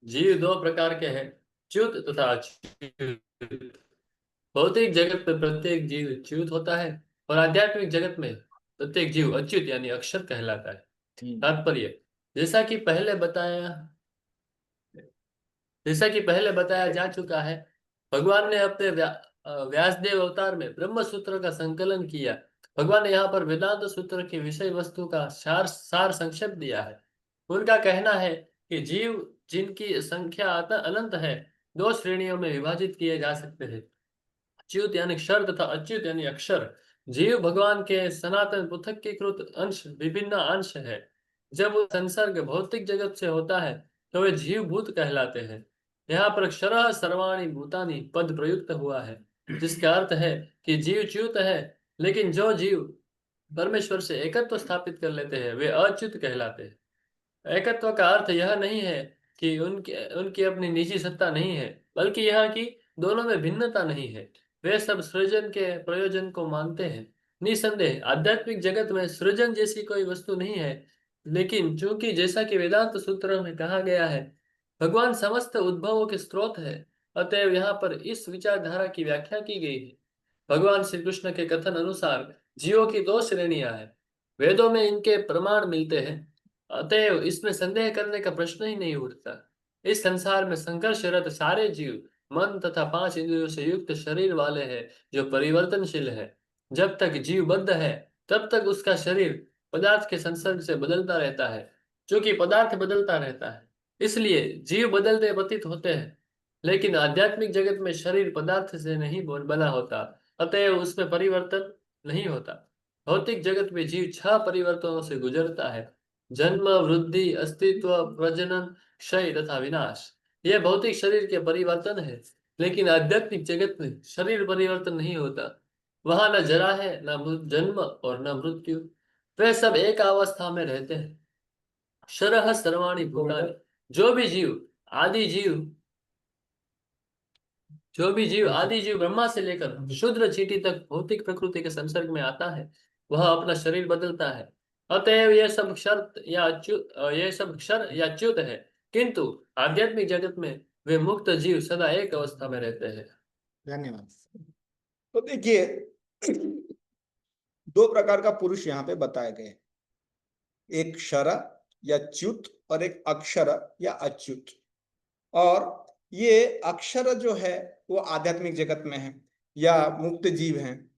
जीव 2 प्रकार के हैं, च्युत तथा अच्युत। भौतिक जगत में प्रत्येक जीव च्युत होता है और आध्यात्मिक जगत में प्रत्येक जीव अच्युत यानी अक्षर कहलाता है। तात्पर्य, जैसा कि पहले बताया जा चुका है, भगवान ने अपने व्यासदेव अवतार में ब्रह्म सूत्र का संकलन किया। भगवान ने यहाँ पर वेदांत सूत्र की विषय वस्तु का सार संक्षेप दिया है। उनका कहना है कि जीव जिनकी संख्या अनंत है 2 श्रेणियों में विभाजित किए जा सकते हैं, अच्युत यानी क्षर तथा अच्युत यानी अक्षर। जीव भगवान के सनातन पृथकीकृत अंश, विभिन्न अंश है। जब वो संसर्ग भौतिक जगत से होता है तो वे जीव भूत कहलाते हैं। यहाँ पर क्षरः सर्वाणि भूतानि पद प्रयुक्त हुआ है, जिसका अर्थ है कि जीव च्युत है, लेकिन जो जीव परमेश्वर से एकत्व स्थापित कर लेते हैं वे अच्युत कहलाते हैं। एकत्व का अर्थ यह नहीं है कि उनकी अपनी निजी सत्ता नहीं है, बल्कि यह कि दोनों में भिन्नता नहीं है। वे सब सृजन के प्रयोजन को मानते हैं। निसंदेह आध्यात्मिक जगत में सृजन जैसी कोई वस्तु नहीं है, लेकिन चूंकि जैसा कि वेदांत सूत्र में कहा गया है, भगवान समस्त उद्भवों के स्रोत है, अतएव यहाँ पर इस विचारधारा की व्याख्या की गई है। भगवान श्री कृष्ण के कथन अनुसार जीवों की दो श्रेणियां हैं, वेदों में इनके प्रमाण मिलते हैं, अतएव इसमें संदेह करने का प्रश्न ही नहीं उठता। इस संसार में संघर्षरत सारे जीव मन तथा 5 इंद्रियों से युक्त शरीर वाले हैं, जो परिवर्तनशील है। जब तक जीव बद्ध है, तब तक उसका शरीर पदार्थ के संसर्ग से बदलता रहता है। क्योंकि पदार्थ बदलता रहता है, इसलिए जीव बदलते प्रतीत होते हैं, लेकिन आध्यात्मिक जगत में शरीर पदार्थ से नहीं बना होता, अतएव उसमें परिवर्तन नहीं होता। भौतिक जगत में जीव 6 परिवर्तनों से गुजरता है: जन्म, वृद्धि, अस्तित्व, प्रजनन, क्षय तथा विनाश। यह भौतिक शरीर के परिवर्तन है, लेकिन आध्यात्मिक जगत में शरीर परिवर्तन नहीं होता। वहां न जरा है, न जन्म और न मृत्यु। वे सब एक अवस्था में रहते हैं। क्षरः सर्वाणि भूतानि, जो भी जीव आदि जीव ब्रह्मा से लेकर शूद्र चींटी तक भौतिक प्रकृति के संसर्ग में आता है, वह अपना शरीर बदलता है। अतएव यह सब क्षर या च्युत है, किंतु आध्यात्मिक जगत में वे मुक्त जीव सदा एक अवस्था में रहते हैं। धन्यवाद। तो देखिए, 2 प्रकार का पुरुष यहाँ पे बताए गए, एक क्षर या च्युत और एक अक्षर या अच्युत। और ये अक्षर जो है वो आध्यात्मिक जगत में है या मुक्त जीव हैं।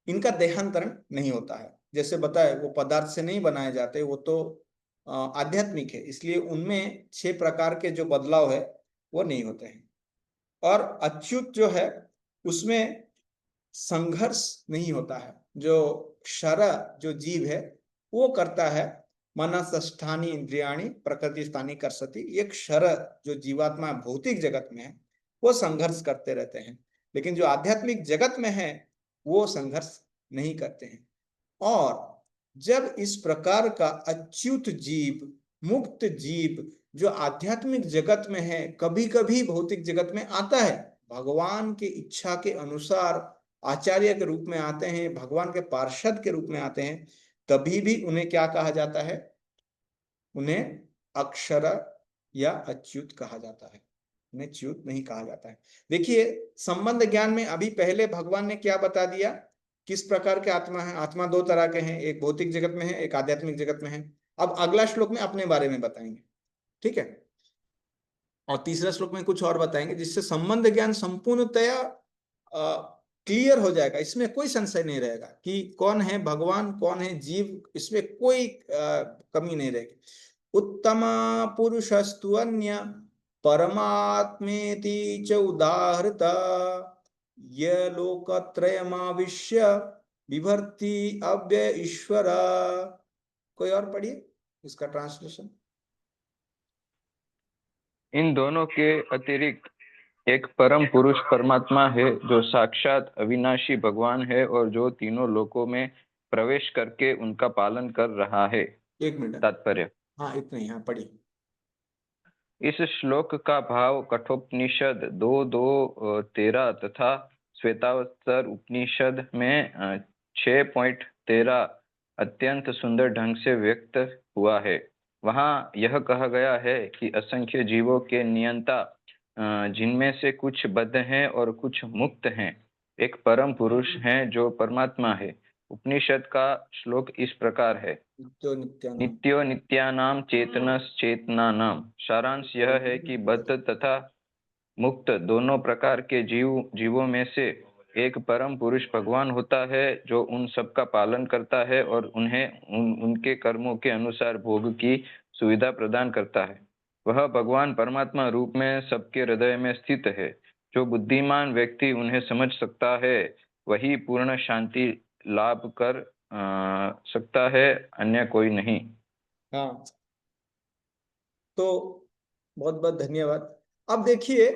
इनका देहांतरण नहीं होता है, जैसे बताए वो पदार्थ से नहीं बनाए जाते, वो तो आध्यात्मिक है, इसलिए उनमें 6 प्रकार के जो बदलाव है वो नहीं होते हैं। और अच्युत जो है उसमें संघर्ष नहीं होता है। जो क्षर जो जीव है वो करता है मनसष्ठानी इंद्रियाणी प्रकृति स्थानी कर्षति। ये क्षर जो जीवात्मा भौतिक जगत में है वो संघर्ष करते रहते हैं, लेकिन जो आध्यात्मिक जगत में है वो संघर्ष नहीं करते हैं। और जब इस प्रकार का अच्युत जीव, मुक्त जीव जो आध्यात्मिक जगत में है, कभी कभी भौतिक जगत में आता है, भगवान की इच्छा के अनुसार आचार्य के रूप में आते हैं, भगवान के पार्षद के रूप में आते हैं, तभी भी उन्हें क्या कहा जाता है? उन्हें अक्षर या अच्युत कहा जाता है, उन्हें च्युत नहीं कहा जाता है। देखिए, संबंध ज्ञान में अभी पहले भगवान ने क्या बता दिया, किस प्रकार के आत्मा है। आत्मा 2 तरह के हैं, एक भौतिक जगत में है, एक आध्यात्मिक जगत में है। अब अगला श्लोक में अपने बारे में बताएंगे, ठीक है, और तीसरा श्लोक में कुछ और बताएंगे, जिससे संबंध ज्ञान संपूर्णतया क्लियर हो जाएगा। इसमें कोई संशय नहीं रहेगा कि कौन है भगवान, कौन है जीव, इसमें कोई कमी नहीं रहेगी। उत्तम पुरुषस्तु अन्य परमात्मेति च उदाहृत य लोकत्रयमाविश्य विभर्ति अव्यय ईश्वर। कोई और पढ़िए इसका ट्रांसलेशन। इन दोनों के अतिरिक्त एक परम पुरुष परमात्मा है, जो साक्षात अविनाशी भगवान है और जो तीनों लोकों में प्रवेश करके उनका पालन कर रहा है। 1 मिनट, तात्पर्य। हाँ इतना ही, हाँ पढ़िए। इस श्लोक का भाव कठोपनिषद 2:13 तथा श्वेतावतर उपनिषद में 6.13 अत्यंत सुंदर ढंग से व्यक्त हुआ है। वहाँ यह कहा गया है कि असंख्य जीवों के नियंता, जिनमें से कुछ बद्ध हैं और कुछ मुक्त हैं, एक परम पुरुष हैं जो परमात्मा है। उपनिषद का श्लोक इस प्रकार है: नित्यो नित्यानाम चेतनश्चेतनानां। सारांश यह है कि बद्ध तथा मुक्त दोनों प्रकार के जीवों में से एक परम पुरुष भगवान होता है, जो उन सब का पालन करता है और उन्हें उनके कर्मों के अनुसार भोग की सुविधा प्रदान करता है। वह भगवान परमात्मा रूप में सबके हृदय में स्थित है। जो बुद्धिमान व्यक्ति उन्हें समझ सकता है, वही पूर्ण शांति लाभ कर सकता है, अन्य कोई नहीं। हाँ, तो बहुत बहुत धन्यवाद। अब देखिए,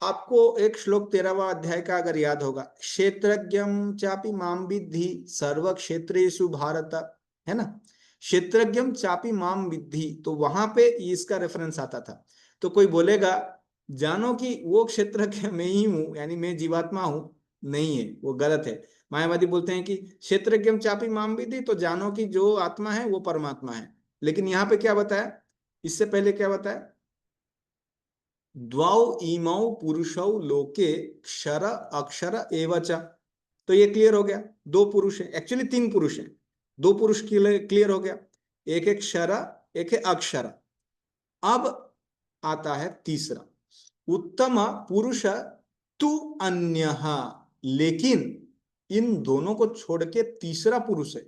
आपको एक श्लोक 13वां अध्याय का अगर याद होगा, क्षेत्रज्ञम चापि माम विद्धि सर्व क्षेत्रेषु भारत, है ना। क्षेत्रज्ञम चापि माम विद्धि, तो वहां पे इसका रेफरेंस आता था। तो कोई बोलेगा जानो कि वो क्षेत्रज्ञ मैं ही हूं, यानी मैं जीवात्मा हूं, नहीं है, वो गलत है। मायावादी बोलते हैं कि क्षेत्रज्ञम चापि माम विद्धि, तो जानो कि जो आत्मा है वो परमात्मा है। लेकिन यहाँ पे क्या बताया, इससे पहले क्या बताया, द्वौ इमौ पुरुषौ लोके क्षर अक्षर एवच। तो ये क्लियर हो गया, दो पुरुष हैं, एक्चुअली तीन पुरुष हैं, दो पुरुष क्लियर हो गया, एक एक क्षर, एक है अक्षर। अब आता है तीसरा, उत्तम पुरुष तु अन्यः, लेकिन इन दोनों को छोड़ के तीसरा पुरुष है।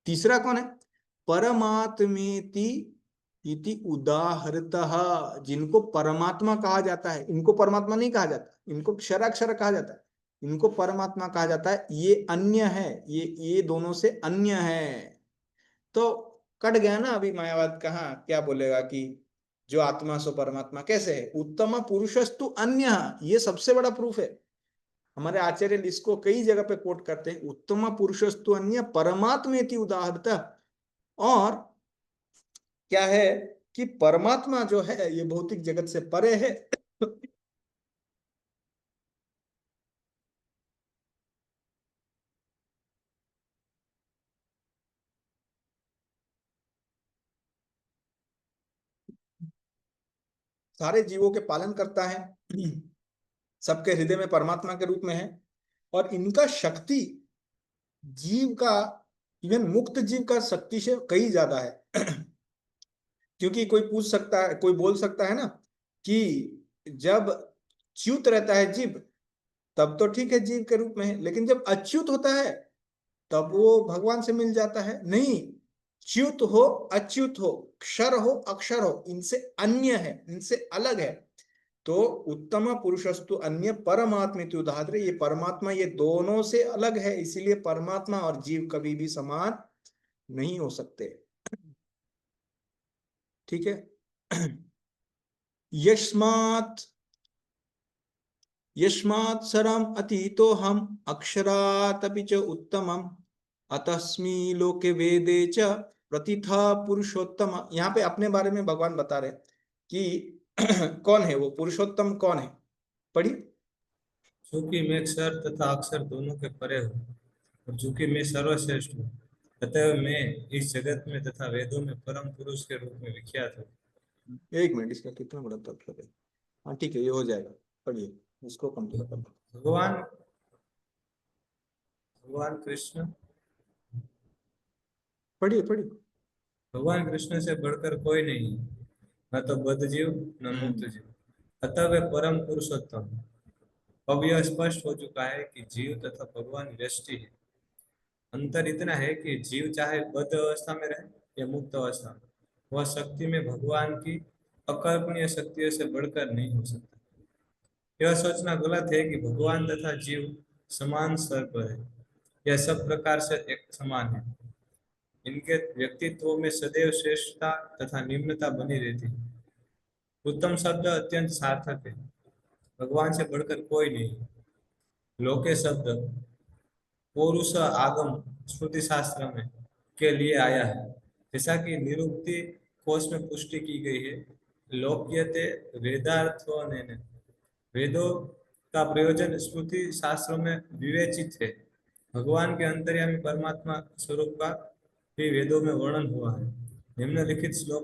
तीसरा कौन है, परमात्मेति इति उदाहरतः, जिनको परमात्मा कहा जाता है, इनको परमात्मा नहीं कहा जाता, इनको क्षराक्षर कहा जाता है, इनको परमात्मा कहा जाता है। ये अन्य है, ये दोनों से अन्य है। तो कट गया ना अभी मायावाद, कहाँ क्या बोलेगा कि जो आत्मा सो परमात्मा कैसे है, उत्तम पुरुषस्तु अन्य, ये सबसे बड़ा प्रूफ है। हमारे आचार्य इसको कई जगह पे कोट करते हैं, उत्तम पुरुषस्तु अन्य परमात्मेति उदाहरतः। और क्या है कि परमात्मा जो है ये भौतिक जगत से परे है। सारे जीवों के पालन करता है, सबके हृदय में परमात्मा के रूप में है, और इनका शक्ति जीव का, इवन मुक्त जीव का शक्ति से कहीं ज्यादा है। क्योंकि कोई पूछ सकता है, कोई बोल सकता है ना कि जब च्युत रहता है जीव तब तो ठीक है जीव के रूप में है, लेकिन जब अच्युत होता है तब वो भगवान से मिल जाता है। नहीं, च्युत हो अच्युत हो, क्षर हो अक्षर हो, इनसे अन्य है, इनसे अलग है। तो उत्तम पुरुषस्तु अन्य परमात्मेति उदाहरण, ये परमात्मा ये दोनों से अलग है, इसीलिए परमात्मा और जीव कभी भी समान नहीं हो सकते। ठीक है। यस्मात् यस्मात् सरम अतीतो हम अक्षरात् अपि च उत्तमम अतस्मि लोके वेदे च प्रतिथा पुरुषोत्तम। यहाँ पे अपने बारे में भगवान बता रहे कि कौन है वो पुरुषोत्तम, कौन है, पढ़ी। चूंकि मैं क्षर तथा अक्षर दोनों के परे हूँ, और चूंकि मैं सर्वश्रेष्ठ हूँ, अतः मैं इस जगत में तथा वेदों में परम पुरुष के रूप में विख्यात हूँ। एक मिनट, इसका कितना बड़ा तत्व है। हाँ ठीक है, ये हो जाएगा, पढ़िए, इसको कंप्लीट कर दो। भगवान भगवान कृष्ण पढ़िए पढ़िए। भगवान कृष्ण से बढ़कर कोई नहीं है, न तो बद्ध जीव न मुक्त जीव, अतः वे परम पुरुषोत्तम। अब यह स्पष्ट हो चुका है कि जीव तथा भगवान व्यष्टि है। अंतर इतना है कि जीव चाहे बद्ध अवस्था में रहे या मुक्त अवस्था में, वह शक्ति में भगवान की अकल्पनीय शक्तियों से बढ़कर नहीं हो सकता। यह सोचना गलत है कि भगवान तथा जीव समान स्तर पर है या सब प्रकार से एक समान है। इनके व्यक्तित्व में सदैव श्रेष्ठता तथा निम्नता बनी रहती है। उत्तम शब्द अत्यंत सार्थक है, भगवान से बढ़कर कोई नहीं। लोके शब्द पौरुष आगम श्रुति शास्त्र में के लिए आया है, जैसा कि निरुक्ति कोश में पुष्टि की गई है। लोक्यते वेदार्थोनेन, वेदों का प्रयोजन स्मृति शास्त्रों में विवेचित है। भगवान के अंतर्यामी परमात्मा स्वरूप का भी वेदों में वर्णन हुआ है। निम्नलिखित श्लोक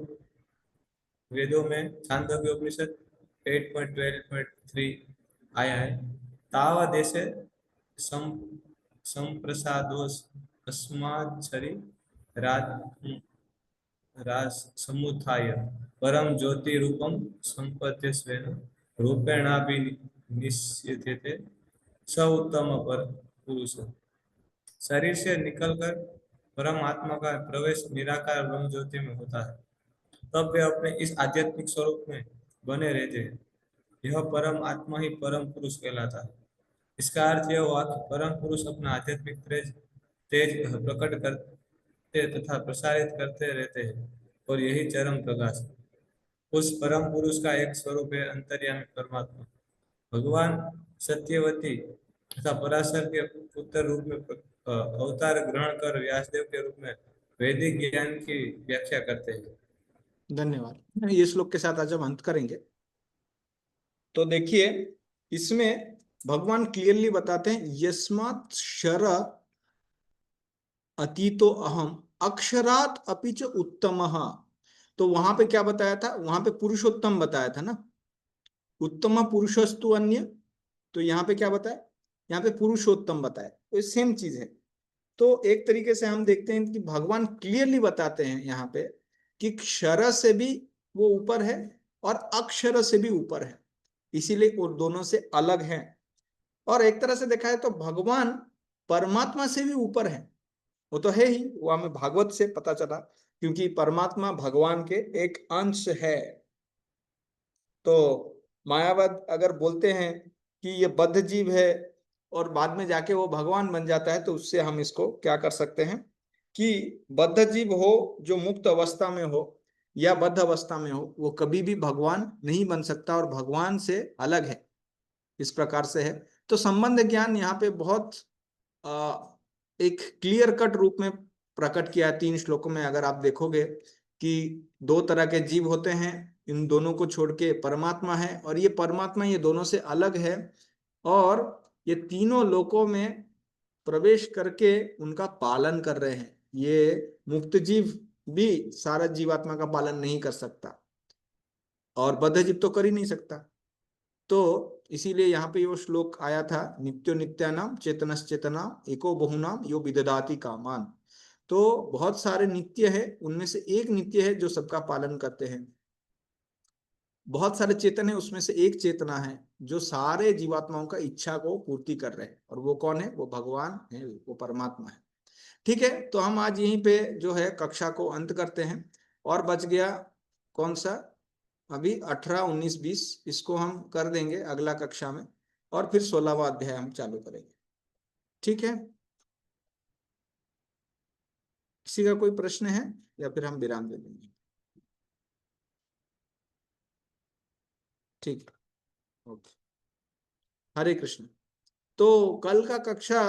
वेदों में छांदोग्य उपनिषद 8.12.3 आया है। तावदेशे संप्रसादोस अस्माच्छरि राज समुत्थाय परम ज्योति रूपम संपद्यस्वेन रूपेणाभिनिश्यते स उत्तम पर पुरुष। शरीर से निकलकर परम आत्मा का प्रवेश निराकार ब्रह्म ज्योति में होता है, तब वे अपने इस आध्यात्मिक स्वरूप में बने रहते हैं। यह परम आत्मा ही परम पुरुष कहलाता है। इसका अर्थ यह हुआ कि परम पुरुष अपना आध्यात्मिक तेज तेज प्रकट करते तथा प्रसारित करते रहते हैं, और यही चरम प्रकाश है। उस परम पुरुष का एक स्वरूप है अंतर्यामी परमात्मा। भगवान सत्यवती तथा पराशर के पुत्र रूप में अवतार ग्रहण कर व्यासदेव के रूप में वैदिक ज्ञान की व्याख्या करते हैं। धन्यवाद। ये श्लोक के साथ आज हम अंत करेंगे। तो देखिए, इसमें भगवान क्लियरली बताते हैं, यस्मात् शर अतीतो अहम अक्षरात अपि च उत्तमः। तो वहां पे क्या बताया था? वहां पे पुरुषोत्तम बताया था ना, उत्तम पुरुषस्तु अन्य। तो यहाँ पे क्या बताया? यहाँ पे पुरुषोत्तम बताया। तो सेम चीज है। तो एक तरीके से हम देखते हैं कि भगवान क्लियरली बताते हैं यहाँ पे कि क्षर से भी वो ऊपर है और अक्षर से भी ऊपर है, इसीलिए वो दोनों से अलग हैं। और एक तरह से देखा है तो भगवान परमात्मा से भी ऊपर है। वो तो है ही, वो हमें भागवत से पता चला, क्योंकि परमात्मा भगवान के एक अंश है। तो मायावाद अगर बोलते हैं कि ये बद्ध जीव है और बाद में जाके वो भगवान बन जाता है, तो उससे हम इसको क्या कर सकते हैं कि बद्ध जीव हो जो मुक्त अवस्था में हो या बद्ध अवस्था में हो, वो कभी भी भगवान नहीं बन सकता और भगवान से अलग है। इस प्रकार से है। तो संबंध ज्ञान यहाँ पे बहुत एक क्लियर कट रूप में प्रकट किया है 3 श्लोकों में। अगर आप देखोगे कि 2 तरह के जीव होते हैं, इन दोनों को छोड़ के परमात्मा है, और ये परमात्मा ये दोनों से अलग है, और ये तीनों लोकों में प्रवेश करके उनका पालन कर रहे हैं। ये मुक्त जीव भी सारा जीवात्मा का पालन नहीं कर सकता, और बद्ध जीव तो कर ही नहीं सकता। तो इसीलिए यहाँ पे वो श्लोक आया था, नित्यो नित्यानाम चेतनश्चेतना एको बहुनाम यो विददाति कामान। तो बहुत सारे नित्य है, उनमें से एक नित्य है जो सबका पालन करते हैं। बहुत सारे चेतन है, उसमें से एक चेतना है जो सारे जीवात्माओं का इच्छा को पूर्ति कर रहे हैं, और वो कौन है? वो भगवान है, वो परमात्मा है। ठीक है, तो हम आज यहीं पे जो है कक्षा को अंत करते हैं। और बच गया कौन सा? अभी 18, 19, 20 इसको हम कर देंगे अगला कक्षा में, और फिर 16वां अध्याय हम चालू करेंगे। ठीक है, किसी का कोई प्रश्न है या फिर हम विराम दे देंगे? ठीक है, ओके। हरे कृष्ण। तो कल का कक्षा